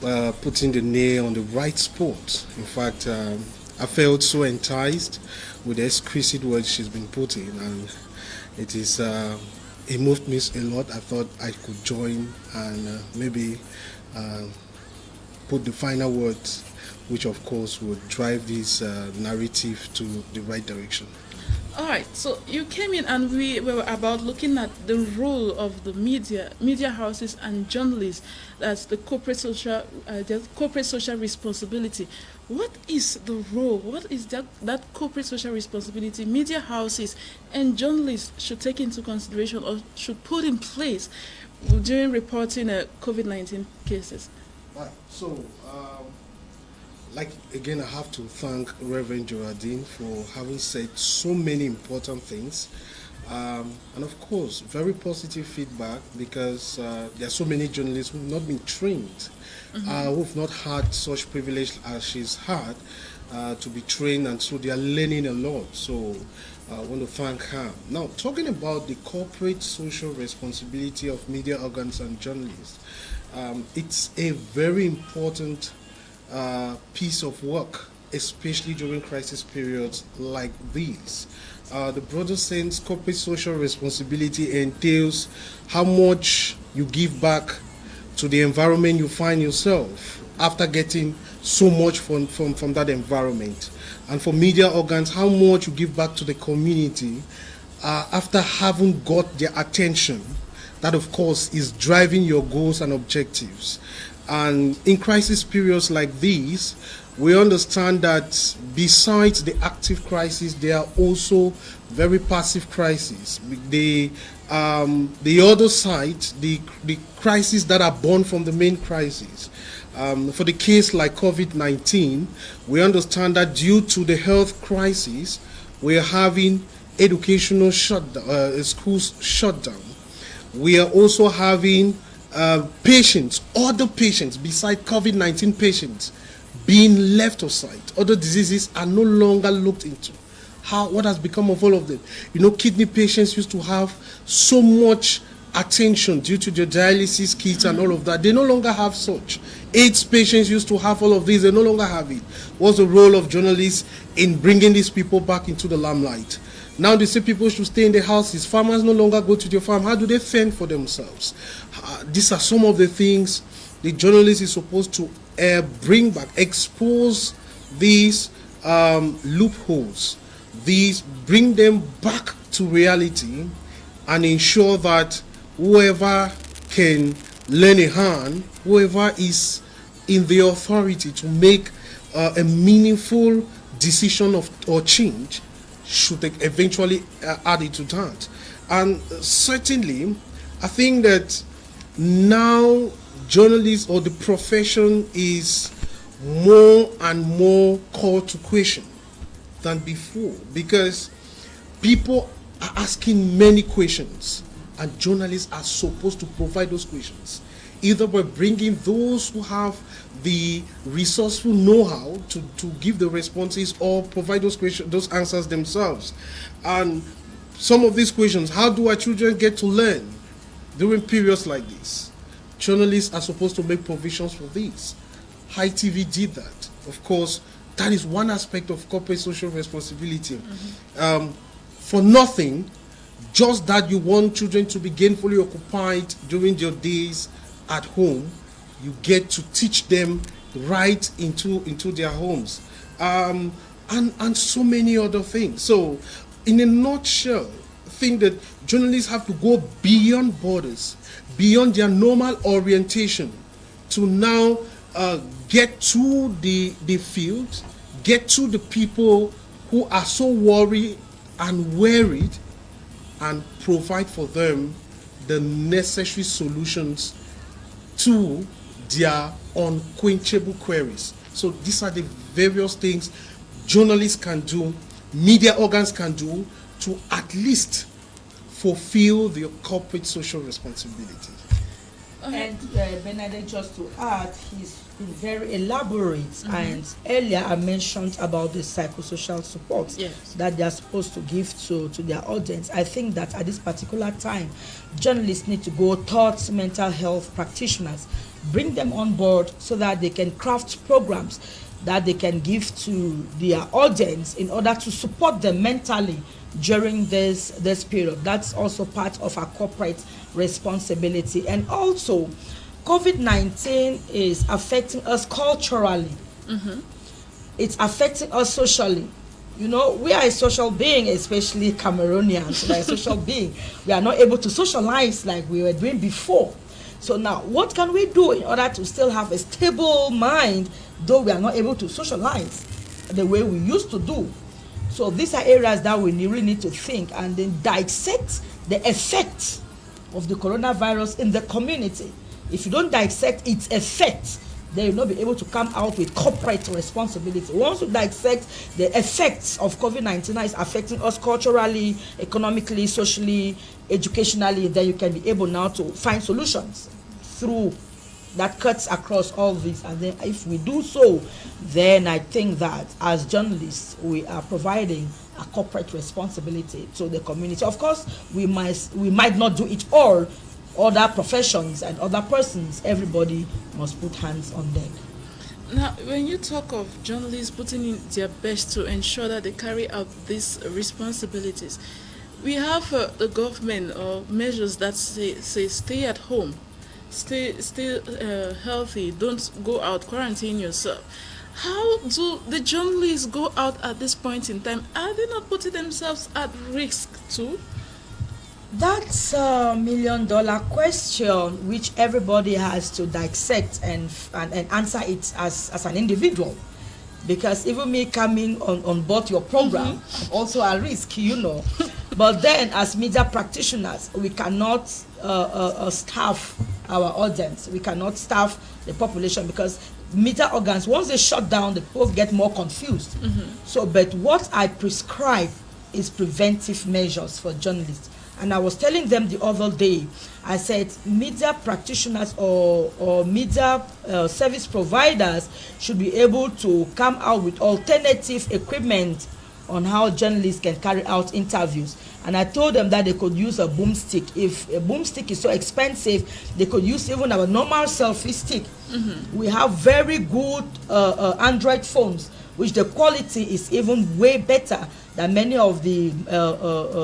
putting the nail on the right spot. In fact, I felt so enticed with the exquisite words she's been putting, and it moved me a lot. I thought I could join and maybe put the final words, which of course would drive this narrative to the right direction. All right, so you came in and we were about looking at the role of the media houses and journalists. That's the corporate social responsibility. What is the role? What is that corporate social responsibility media houses and journalists should take into consideration or should put in place during reporting COVID-19 cases? Right. So, again, I have to thank Reverend Geraldine for having said so many important things. And of course, very positive feedback, because there are so many journalists who have not been trained, who have not had such privilege as she's had to be trained, and so they are learning a lot. So I want to thank her. Now, talking about the corporate social responsibility of media organs and journalists, it's a very important piece of work, especially during crisis periods like these. The broader sense, corporate social responsibility entails how much you give back to the environment you find yourself after getting so much from that environment. And for media organs, how much you give back to the community after having got their attention that of course is driving your goals and objectives. And in crisis periods like these, we understand that besides the active crisis, there are also very passive crises. The other side, the crises that are born from the main crisis. For the case like COVID-19, we understand that due to the health crisis, we are having educational shutdown, schools shut down. We are also having patients, other patients beside COVID-19 patients being left aside. Other diseases are no longer looked into. What has become of all of them? You know, kidney patients used to have so much attention due to the dialysis kits and all of that. They no longer have such. AIDS patients used to have all of these. They no longer have it. What's the role of journalists in bringing these people back into the limelight? Now they say people should stay in their houses. Farmers no longer go to their farm. How do they fend for themselves? These are some of the things the journalist is supposed to bring back, expose these loopholes, bring them back to reality, and ensure that whoever can lend a hand, whoever is in the authority to make a meaningful decision or change, should eventually add it to that. And certainly, I think that now journalists or the profession is more and more called to question than before, because people are asking many questions and journalists are supposed to provide those questions, either by bringing those who have the resourceful know-how to give the responses, or provide those questions, those answers themselves. And some of these questions, how do our children get to learn during periods like this? Journalists are supposed to make provisions for this. High TV did that. Of course, that is one aspect of corporate social responsibility. For nothing, just that you want children to be gainfully occupied during their days at home, you get to teach them right into their homes, and so many other things. So in a nutshell, I think that journalists have to go beyond borders, beyond their normal orientation, to now get to the field, get to the people who are so worried and worried, and provide for them the necessary solutions to their unquenchable queries. So these are the various things journalists can do, media organs can do, to at least fulfill their corporate social responsibility. And Bernadette, just to add, he's been very elaborate. And earlier I mentioned about the psychosocial support that they are supposed to give to their audience. I think that at this particular time, journalists need to go towards mental health practitioners, bring them on board so that they can craft programs that they can give to their audience in order to support them mentally during this period. That's also part of our corporate responsibility. And also, COVID-19 is affecting us culturally. It's affecting us socially. You know, we are a social being, especially Cameroonians. We are a social being. We are not able to socialize like we were doing before. So now, what can we do in order to still have a stable mind, though we are not able to socialize the way we used to do? So these are areas that we really need to think and then dissect the effects of the coronavirus in the community. If you don't dissect its effects, then you'll not be able to come out with corporate responsibility. Once you dissect the effects of COVID-19 is affecting us culturally, economically, socially, educationally, then you can be able now to find solutions through that cuts across all this. And then if we do so, then I think that as journalists, we are providing a corporate responsibility to the community. Of course, we might not do it all. Other professions and other persons, everybody must put hands on deck. Now, when you talk of journalists putting in their best to ensure that they carry out these responsibilities, we have the government or measures that say stay at home, stay healthy, don't go out, quarantine yourself. How do the journalists go out at this point in time? Are they not putting themselves at risk too? That's a $1 million question which everybody has to dissect and answer it as an individual. Because even me coming on board your program, I'm also a risk, you know. But then, as media practitioners, we cannot staff our audience. We cannot staff the population because media organs, once they shut down, the people get more confused. So, but what I prescribe is preventive measures for journalists. And I was telling them the other day, I said media practitioners or media service providers should be able to come out with alternative equipment on how journalists can carry out interviews. And I told them that they could use a boomstick. If a boomstick is so expensive, they could use even our normal selfie stick. We have very good Android phones, which the quality is even way better than many of the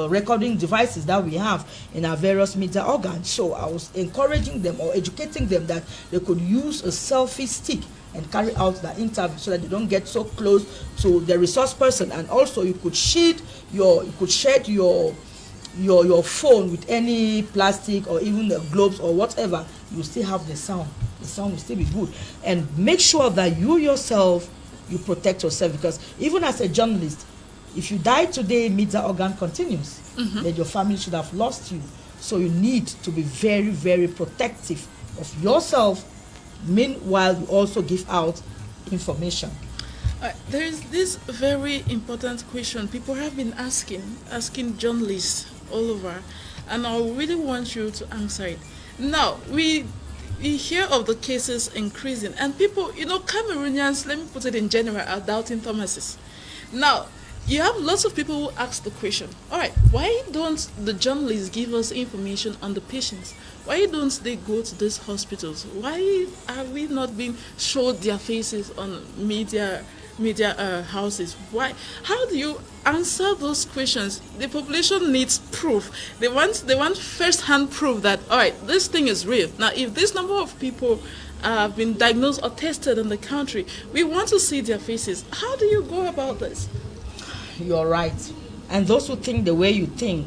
recording devices that we have in our various media organs. So I was encouraging them or educating them that they could use a selfie stick and carry out the interview so that they don't get so close to the resource person. And also you could shade your phone with any plastic or even the globes or whatever. You still have the sound. The sound will still be good. And make sure that you yourself, you protect yourself, because even as a journalist, if you die today, media organ continues. Then your family should have lost you. So you need to be very, very protective of yourself. Meanwhile, you also give out information. There is this very important question people have been asking journalists all over, and I really want you to answer it. Now, we hear of the cases increasing, and people, Cameroonians, let me put it in general, are doubting Thomases. Now, you have lots of people who ask the question, all right, why don't the journalists give us information on the patients? Why don't they go to these hospitals? Why are we not being showed their faces on media houses? Why? How do you answer those questions? The population needs proof. They want first-hand proof that, all right, this thing is real. Now, if this number of people have been diagnosed or tested in the country, we want to see their faces. How do you go about this? You're right. And those who think the way you think,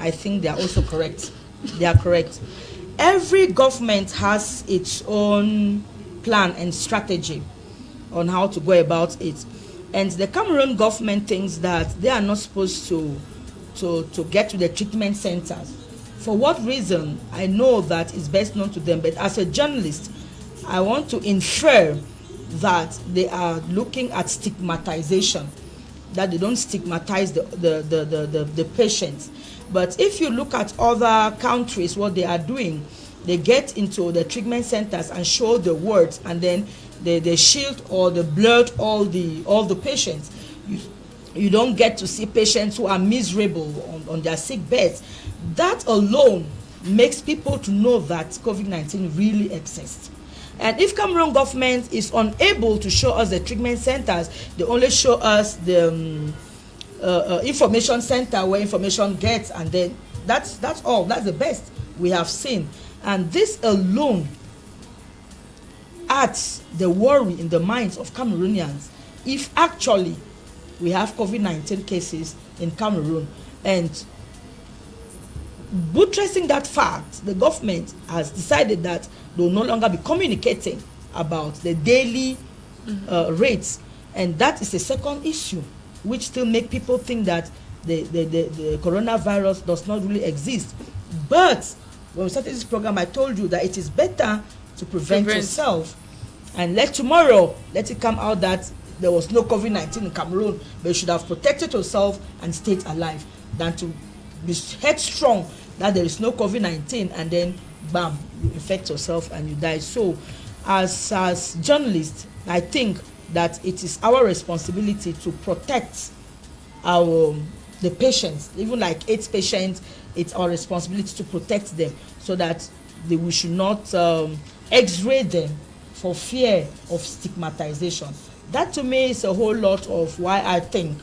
I think they are also correct. They are correct. Every government has its own plan and strategy on how to go about it. And the Cameroon government thinks that they are not supposed to get to the treatment centers. For what reason? I know that is best known to them. But as a journalist, I want to infer that they are looking at stigmatization, that they don't stigmatize the patients. But if you look at other countries, what they are doing, they get into the treatment centers and show the words, and then they shield or they blur all the patients. You don't get to see patients who are miserable on their sick beds. That alone makes people to know that COVID-19 really exists. And if Cameroon government is unable to show us the treatment centers, they only show us the information center where information gets, and then that's all. That's the best we have seen. And this alone adds the worry in the minds of Cameroonians if actually we have COVID-19 cases in Cameroon. And buttressing that fact, the government has decided that they will no longer be communicating about the daily rates. And that is a second issue, which still make people think that the coronavirus does not really exist. But when we started this program, I told you that it is better to prevent yourself, and let it come out that there was no COVID-19 in Cameroon, but you should have protected yourself and stayed alive, than to be headstrong that there is no COVID-19 and then bam, you infect yourself and you die. So as journalists, I think that it is our responsibility to protect the patients. Even like AIDS patients, it's our responsibility to protect them so that we should not x-ray them for fear of stigmatization. That to me is a whole lot of why I think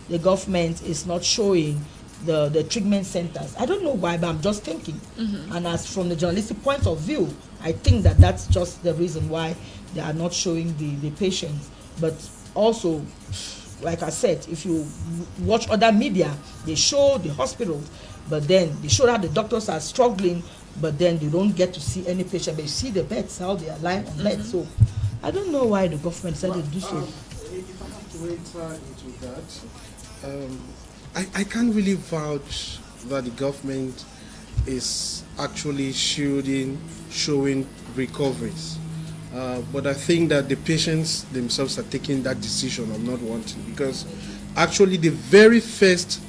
the government is not showing the treatment centers. I don't know why, but I'm just thinking. And as from the journalistic point of view, I think that that's just the reason why they are not showing the patients. But also, like I said, if you watch other media, they show the hospitals. but then they show that the doctors are struggling, but then they don't get to see any patient. But you see the beds, how they are lying on beds. So I don't know why the government decided to do so. If I have to enter into that, I can't really vouch that the government is actually showing recoveries. But I think that the patients themselves are taking that decision of not wanting, because actually the very first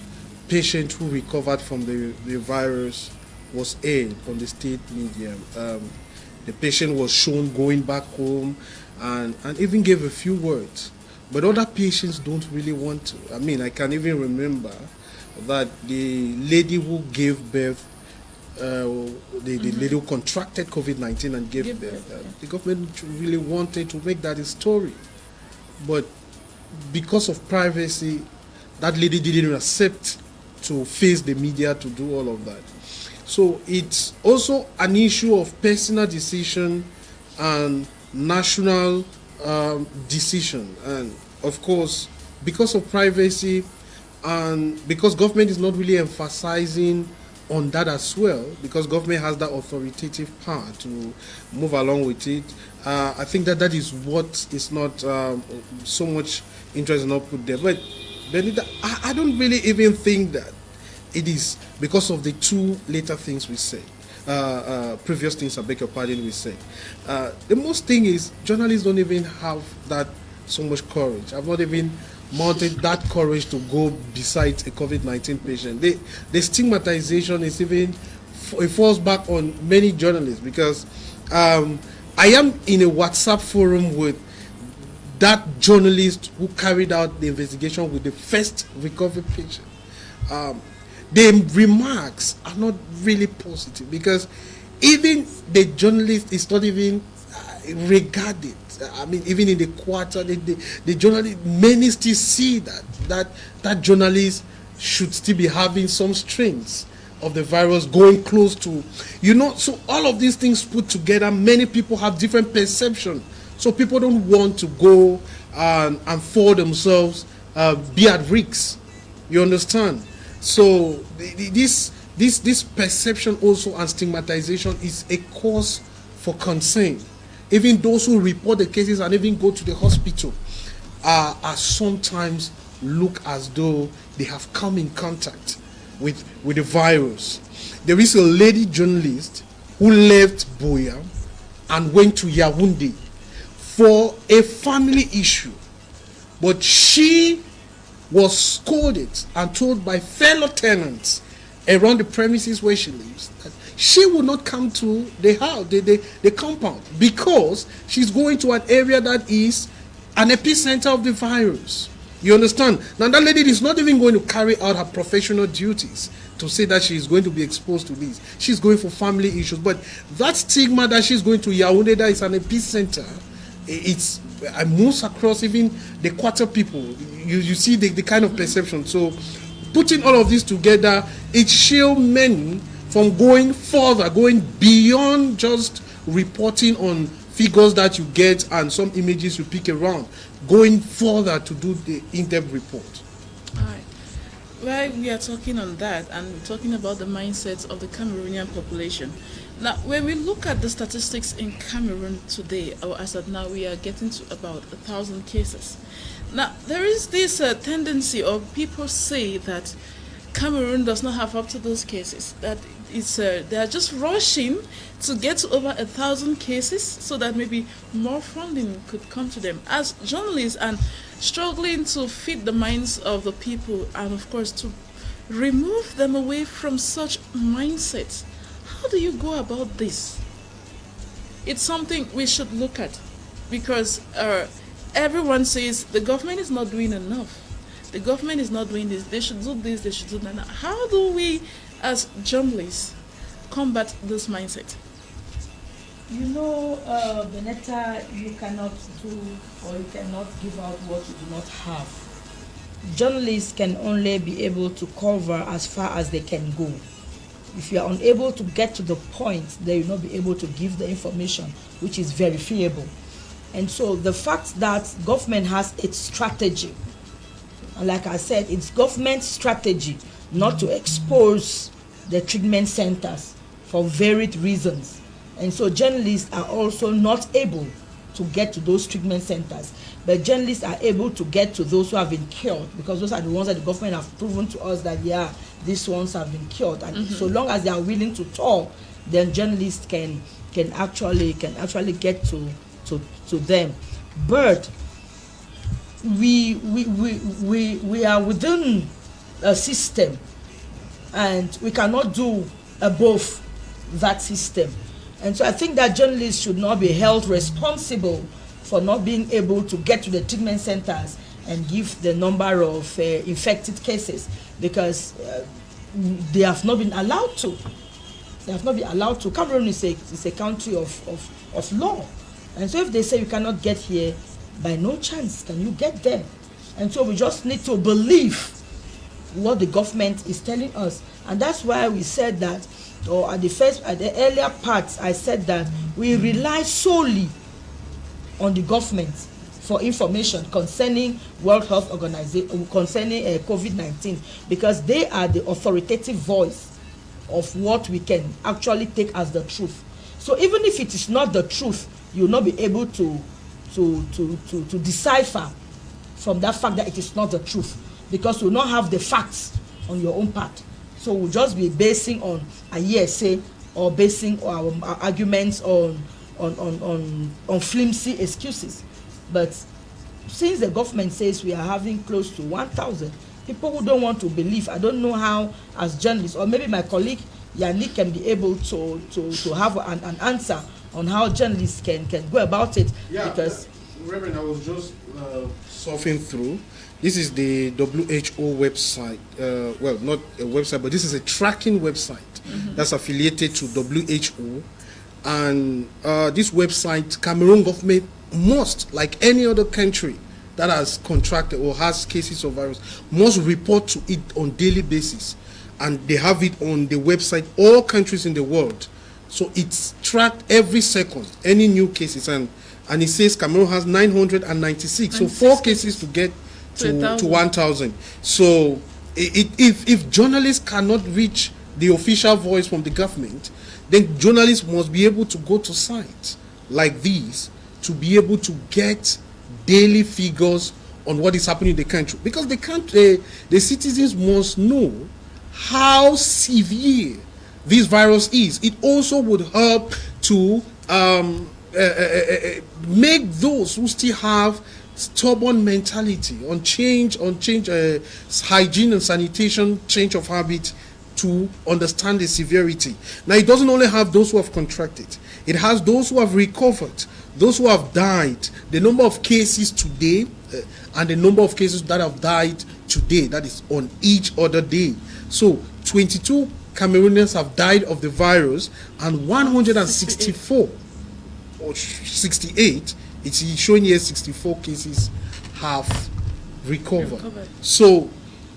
patient who recovered from the virus was aired on the state media. The patient was shown going back home and even gave a few words. But other patients don't really want to. I mean, I can even remember that the lady who gave birth, the lady who contracted COVID-19 and gave birth, the government really wanted to make that a story. But because of privacy, that lady didn't accept to face the media to do all of that. So it's also an issue of personal decision and national decision. And of course, because of privacy and because government is not really emphasizing on that as well, because government has that authoritative power to move along with it, I think that is what is not so much interest not put there. But Benita, I don't really even think that it is because of the two later things we say, previous things, I beg your pardon, we say. The most thing is journalists don't even have that so much courage. I've not even mounted that courage to go beside a COVID-19 patient. The stigmatization is even, it falls back on many journalists, because I am in a WhatsApp forum with that journalist who carried out the investigation with the first recovery patient. The remarks are not really positive, because even the journalist is not even regarded. I mean, even in the quarter, the journalist, many still see that journalist should still be having some strains of the virus going close to, so all of these things put together, many people have different perception. So people don't want to go and for themselves be at risk. You understand? So this perception also and stigmatization is a cause for concern. Even those who report the cases and even go to the hospital are sometimes look as though they have come in contact with the virus. There is a lady journalist who left Boya and went to Yaoundé for a family issue, but she was scolded and told by fellow tenants around the premises where she lives that she would not come to the house, the compound, because she's going to an area that is an epicenter of the virus. You understand? Now that lady is not even going to carry out her professional duties to say that she is going to be exposed to this. She's going for family issues. But that stigma that she's going to Yaoundé, that is an epicenter, it's moves across even the quarter people. You see the kind of perception. So putting all of this together, it shields many from going further, going beyond just reporting on figures that you get and some images you pick around, going further to do the in-depth report. All right. Well, we are talking on that, and we're talking about the mindsets of the Cameroonian population. Now, when we look at the statistics in Cameroon today, or as of now, we are getting to about 1,000 cases. Now, there is this tendency, or people say that Cameroon does not have up to those cases, that they are just rushing to get to over 1,000 cases so that maybe more funding could come to them. As journalists and struggling to feed the minds of the people and of course to remove them away from such mindsets, how do you go about this? It's something we should look at, because everyone says the government is not doing enough. The government is not doing this. They should do this, they should do that. How do we, as journalists, combat this mindset? Benetta, you cannot do or you cannot give out what you do not have. Journalists can only be able to cover as far as they can go. If you are unable to get to the point, they will not be able to give the information which is verifiable. And so the fact that government has its strategy, and like I said, it's government strategy not to expose the treatment centers for varied reasons. And so journalists are also not able to get to those treatment centers. But journalists are able to get to those who have been cured, because those are the ones that the government have proven to us that, yeah, these ones have been cured. And so long as they are willing to talk, then journalists can actually get to them. But we are within a system, and we cannot do above that system. And so I think that journalists should not be held responsible for not being able to get to the treatment centers and give the number of infected cases, because they have not been allowed to. They have not been allowed to. Cameroon is a country of law. And so if they say you cannot get here, by no chance can you get there. And so we just need to believe what the government is telling us. And that's why we said that, or at the earlier parts, I said that we rely solely on the government for information concerning World Health Organization, concerning COVID-19, because they are the authoritative voice of what we can actually take as the truth. So even if it is not the truth, you will not be able to decipher from that fact that it is not the truth, because you will not have the facts on your own part. So we'll just be basing on a hearsay, or basing our arguments on flimsy excuses. But since the government says we are having close to 1,000 people who don't want to believe, I don't know how, as journalists, or maybe my colleague Yannick can be able to have an answer on how journalists can go about it. Yeah, because Reverend, I was just surfing through. This is the WHO website. Well, not a website, but this is a tracking website that's affiliated to WHO. And this website, Cameroon government must, like any other country that has contracted or has cases of virus, must report to it on daily basis. And they have it on the website, all countries in the world. So it's tracked every second, any new cases. And it says Cameroon has 996. So 4 cases to get to 1,000. So if journalists cannot reach the official voice from the government, then journalists must be able to go to sites like these to be able to get daily figures on what is happening in the country. Because the citizens must know how severe this virus is. It also would help to make those who still have stubborn mentality on change, hygiene and sanitation, change of habit, to understand the severity. Now, it doesn't only have those who have contracted. It has those who have recovered, those who have died, the number of cases today, and the number of cases that have died today, that is on each other day. So 22 Cameroonians have died of the virus, and 164 or 68, it's showing here 64 cases have recovered. So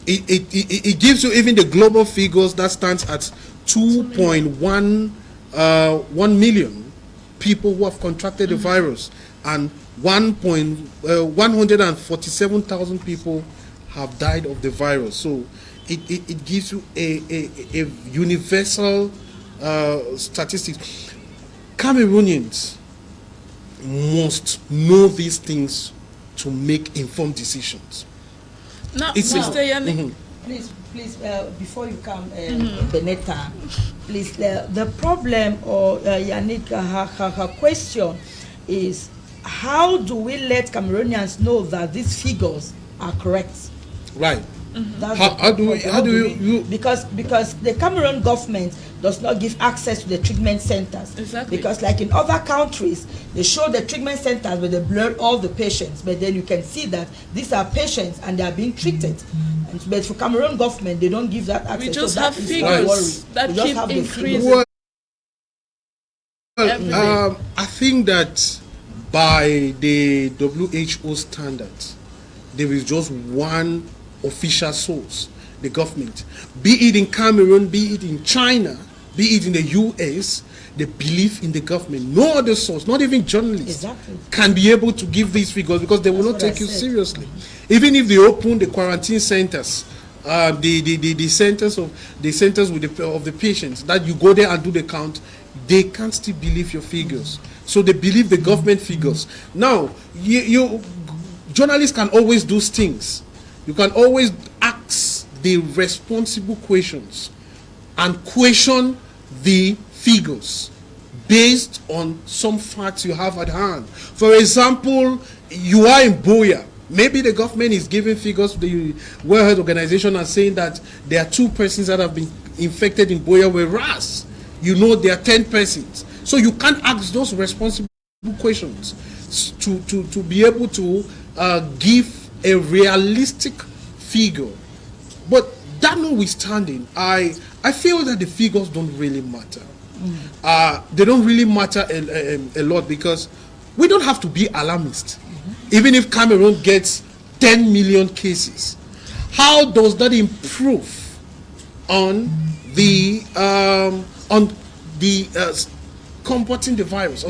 it gives you even the global figures that stands at 2.1 million people who have contracted the virus, and 147,000 people have died of the virus. So it gives you a universal statistics. Cameroonians must know these things to make informed decisions. Now, Mr. Yannick, please, before you come, Benetta, please, the problem, or Yannick, her question is, how do we let Cameroonians know that these figures are correct? Right. How do you because the Cameroon government does not give access to the treatment centers. Exactly. Because like in other countries, they show the treatment centers where they blur all the patients, but then you can see that these are patients and they are being treated. But for Cameroon government, they don't give that access. we just so have figures that keep increasing. I think that by the WHO standards, there is just one official source, the government. Be it in Cameroon, be it in China, be it in the US, they believe in the government. No other source, not even journalists, can be able to give these figures, because they will not take you seriously. Even if they open the quarantine centers the centers with of the patients, that you go there and do the count, they can't still believe your figures. So they believe the government figures. Now, you journalists can always do things. You can always ask the responsible questions and question the figures based on some facts you have at hand. For example, you are in Boya. Maybe the government is giving figures to the World Health Organization and saying that there are 2 persons that have been infected in Boya, whereas you know there are 10 persons. So you can't ask those responsible questions to be able to give a realistic figure. But that notwithstanding, I feel that the figures don't really matter. They don't really matter a lot, because we don't have to be alarmist. Even if Cameroon gets 10 million cases, how does that improve on the combating the virus?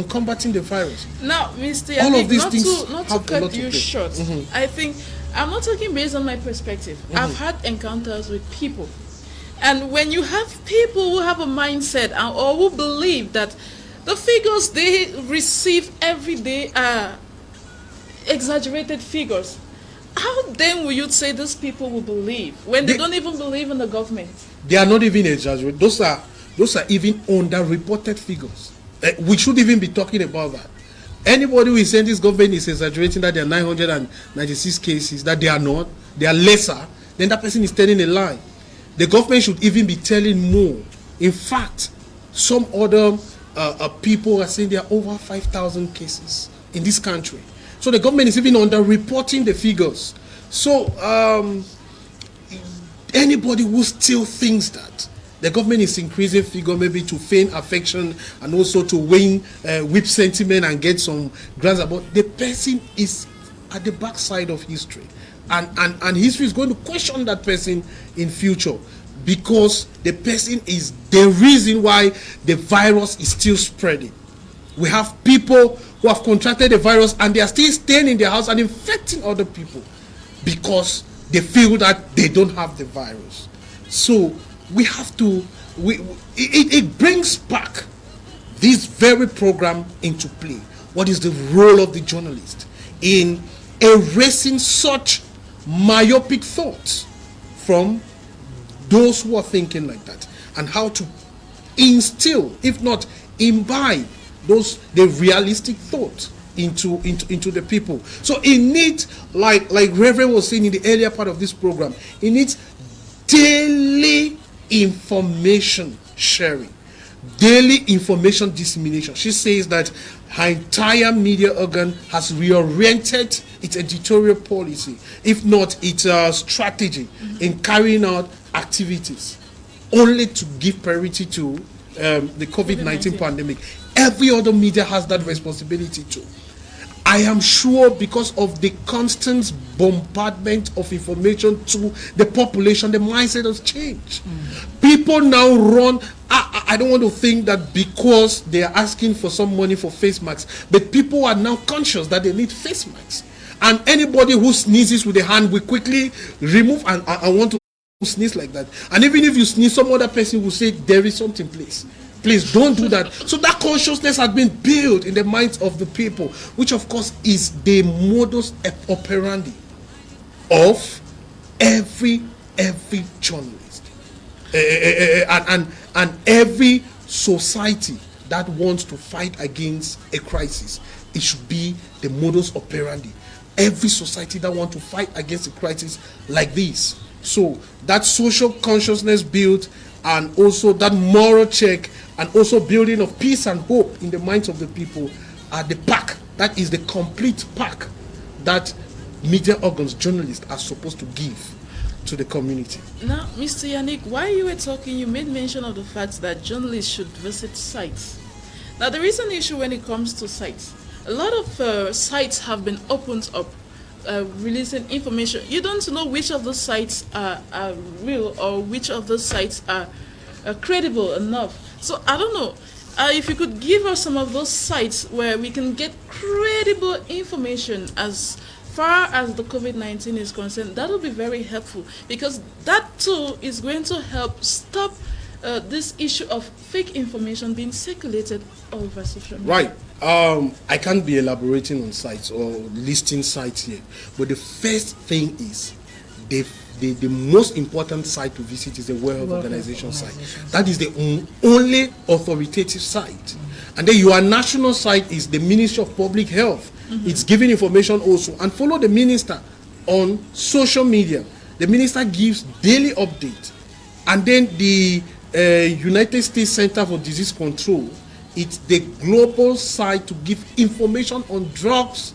Now, Mr. All of Yannick, these things not to have a lot cut to you play. short, I think I'm not talking based on my perspective. I've had encounters with people, and when you have people who have a mindset or who believe that the figures they receive every day are exaggerated figures, how then will you say these people will believe when they don't even believe in the government? They are not even exaggerated. Those are even underreported figures. We should even be talking about that. Anybody who is saying this government is exaggerating that there are 996 cases, that they are not, they are lesser, then that person is telling a lie. The government should even be telling more. In fact, some other people are saying there are over 5,000 cases in this country. So the government is even underreporting the figures. So anybody who still thinks that the government is increasing figure maybe to feign affection and also to whip sentiment and get some grants about, the person is at the backside of history. And history is going to question that person in future, because the person is the reason why the virus is still spreading. We have people who have contracted the virus and they are still staying in their house and infecting other people because they feel that they don't have the virus. So we have to, it brings back this very program into play. What is the role of the journalist in erasing such myopic thoughts from those who are thinking like that, and how to instill, if not imbibe, the realistic thought into the people. So it needs, like Reverend was saying in the earlier part of this program, it needs daily information sharing, daily information dissemination. She says that her entire media organ has reoriented its editorial policy, if not its strategy, in carrying out activities only to give priority to the COVID-19 pandemic. Every other media has that responsibility too. I am sure because of the constant bombardment of information to the population, the mindset has changed. People now run. I don't want to think that because they are asking for some money for face masks, but people are now conscious that they need face masks. And anybody who sneezes with a hand will quickly remove and want to sneeze like that. And even if you sneeze, some other person will say there is something, please don't do that. So that consciousness has been built in the minds of the people, which of course is the modus operandi of every journalist and every society that wants to fight against a crisis. It should be the modus operandi. Every society that wants to fight against a crisis like this. So that social consciousness built, and also that moral check, and also building of peace and hope in the minds of the people are the pack. That is the complete pack that media organs, journalists are supposed to give to the community. Now, Mr. Yannick, while you were talking, you made mention of the fact that journalists should visit sites. Now, there is an issue when it comes to sites. A lot of sites have been opened up, releasing information. You don't know which of the sites are real or which of the sites are credible enough. So I don't know if you could give us some of those sites where we can get credible information as far as the COVID-19 is concerned, that will be very helpful, because that too is going to help stop this issue of fake information being circulated all over social media. Right. I can't be elaborating on sites or listing sites here, but the first thing is the most important site to visit is the World Health Organization site. That is the only authoritative site. And then your national site is the Ministry of Public Health. It's giving information also. And follow the minister on social media. The minister gives daily update. And then the United States Center for Disease Control, it's the global site to give information on drugs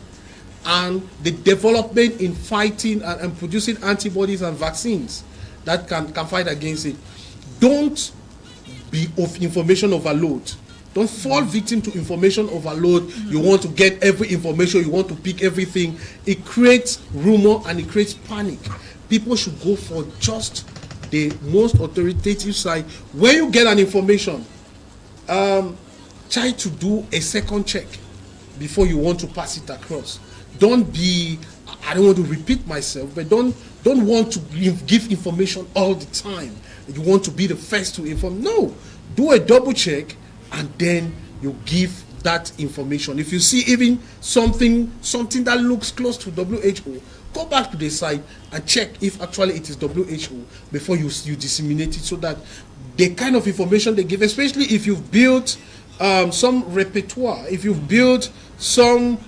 and the development in fighting and producing antibodies and vaccines that can fight against it. Don't be of information overload. Don't fall victim to information overload. You want to get every information, you want to pick everything. It creates rumor and it creates panic. People should go for just the most authoritative site. When you get an information, try to do a second check before you want to pass it across. Don't be, I don't want to repeat myself, but don't want to give information all the time. You want to be the first to inform. No, do a double check and then you give that information. If you see even something that looks close to WHO, go back to the site and check if actually it is WHO before you disseminate it, so that the kind of information they give, especially if you've built some repertoire, if you've built some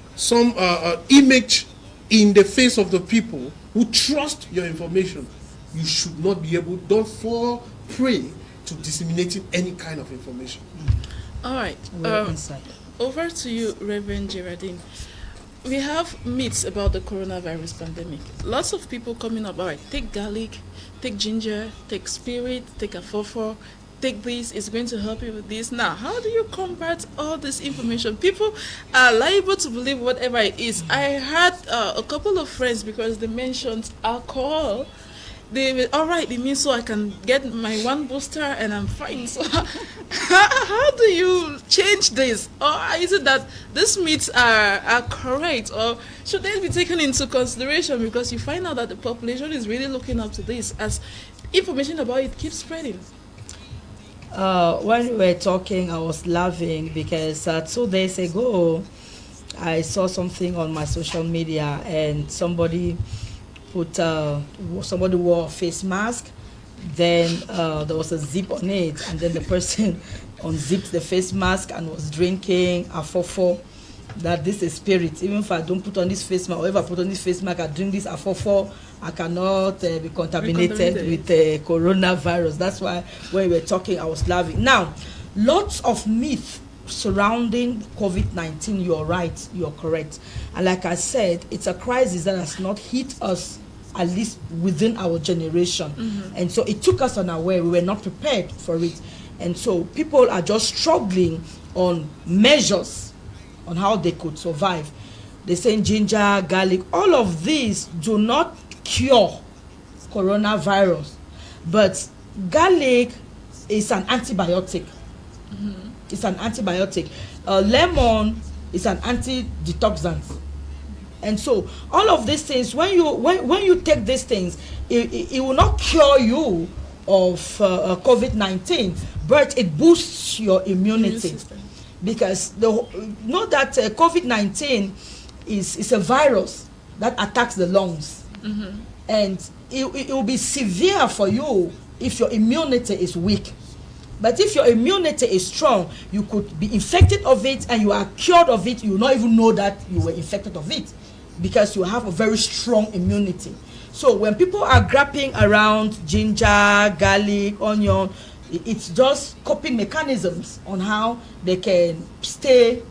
image in the face of the people who trust your information, you should not be able, don't fall prey to disseminating any kind of information. All right. Over to you, Reverend Geraldine. We have myths about the coronavirus pandemic. Lots of people coming up, all right, take garlic, take ginger, take spirit, take afofo, take this, it's going to help you with this. Now, how do you combat all this information? People are liable to believe whatever it is. I had a couple of friends, because they mentioned alcohol. They were, all right, it means so I can get my one booster and I'm fine. So how do you change this? Or is it that these myths are correct? Or should they be taken into consideration, because you find out that the population is really looking up to this as information about it keeps spreading? When we were talking, I was laughing because 2 days ago, I saw something on my social media and somebody wore a face mask, then there was a zip on it, and then the person unzipped the face mask and was drinking afofo. That this is spirit. Even if I don't put on this face mask, or if I put on this face mask, I drink this afofo, I cannot be contaminated with coronavirus. That's why when we were talking, I was laughing. Now, lots of myths surrounding COVID-19. You're right, you're correct. And like I said, it's a crisis that has not hit us, at least within our generation. And so it took us unaware. We were not prepared for it. And so people are just struggling on measures on how they could survive. They say ginger, garlic, all of these do not cure coronavirus. But garlic is an antibiotic. It's an antibiotic. Lemon is an anti-detoxant. And so all of these things, when you take these things, it will not cure you of COVID-19, but it boosts your immunity. Because know that COVID-19 is a virus that attacks the lungs. And it will be severe for you if your immunity is weak. But if your immunity is strong, you could be infected of it and you are cured of it. You will not even know that you were infected of it, because you have a very strong immunity. So when people are grappling around ginger, garlic, onion, it's just coping mechanisms on how they can stay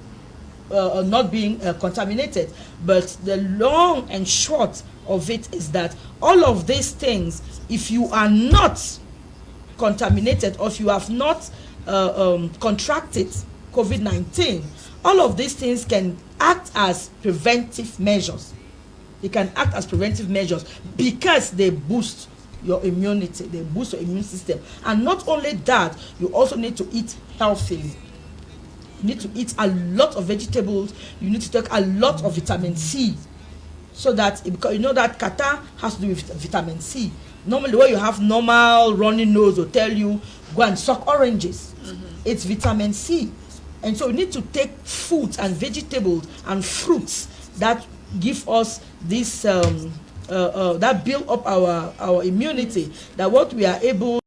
not being contaminated. But the long and short of it is that all of these things, if you are not contaminated, or if you have not contracted COVID-19, all of these things can act as preventive measures. They can act as preventive measures because they boost your immunity, they boost your immune system. And not only that, you also need to eat healthily. You need to eat a lot of vegetables, you need to take a lot of vitamin C, so that, because you know that catarrh has to do with vitamin C. Normally when you have normal runny nose, will tell you go and suck oranges. It's vitamin C. And so we need to take foods and vegetables and fruits that give us this that build up our immunity, that what we are able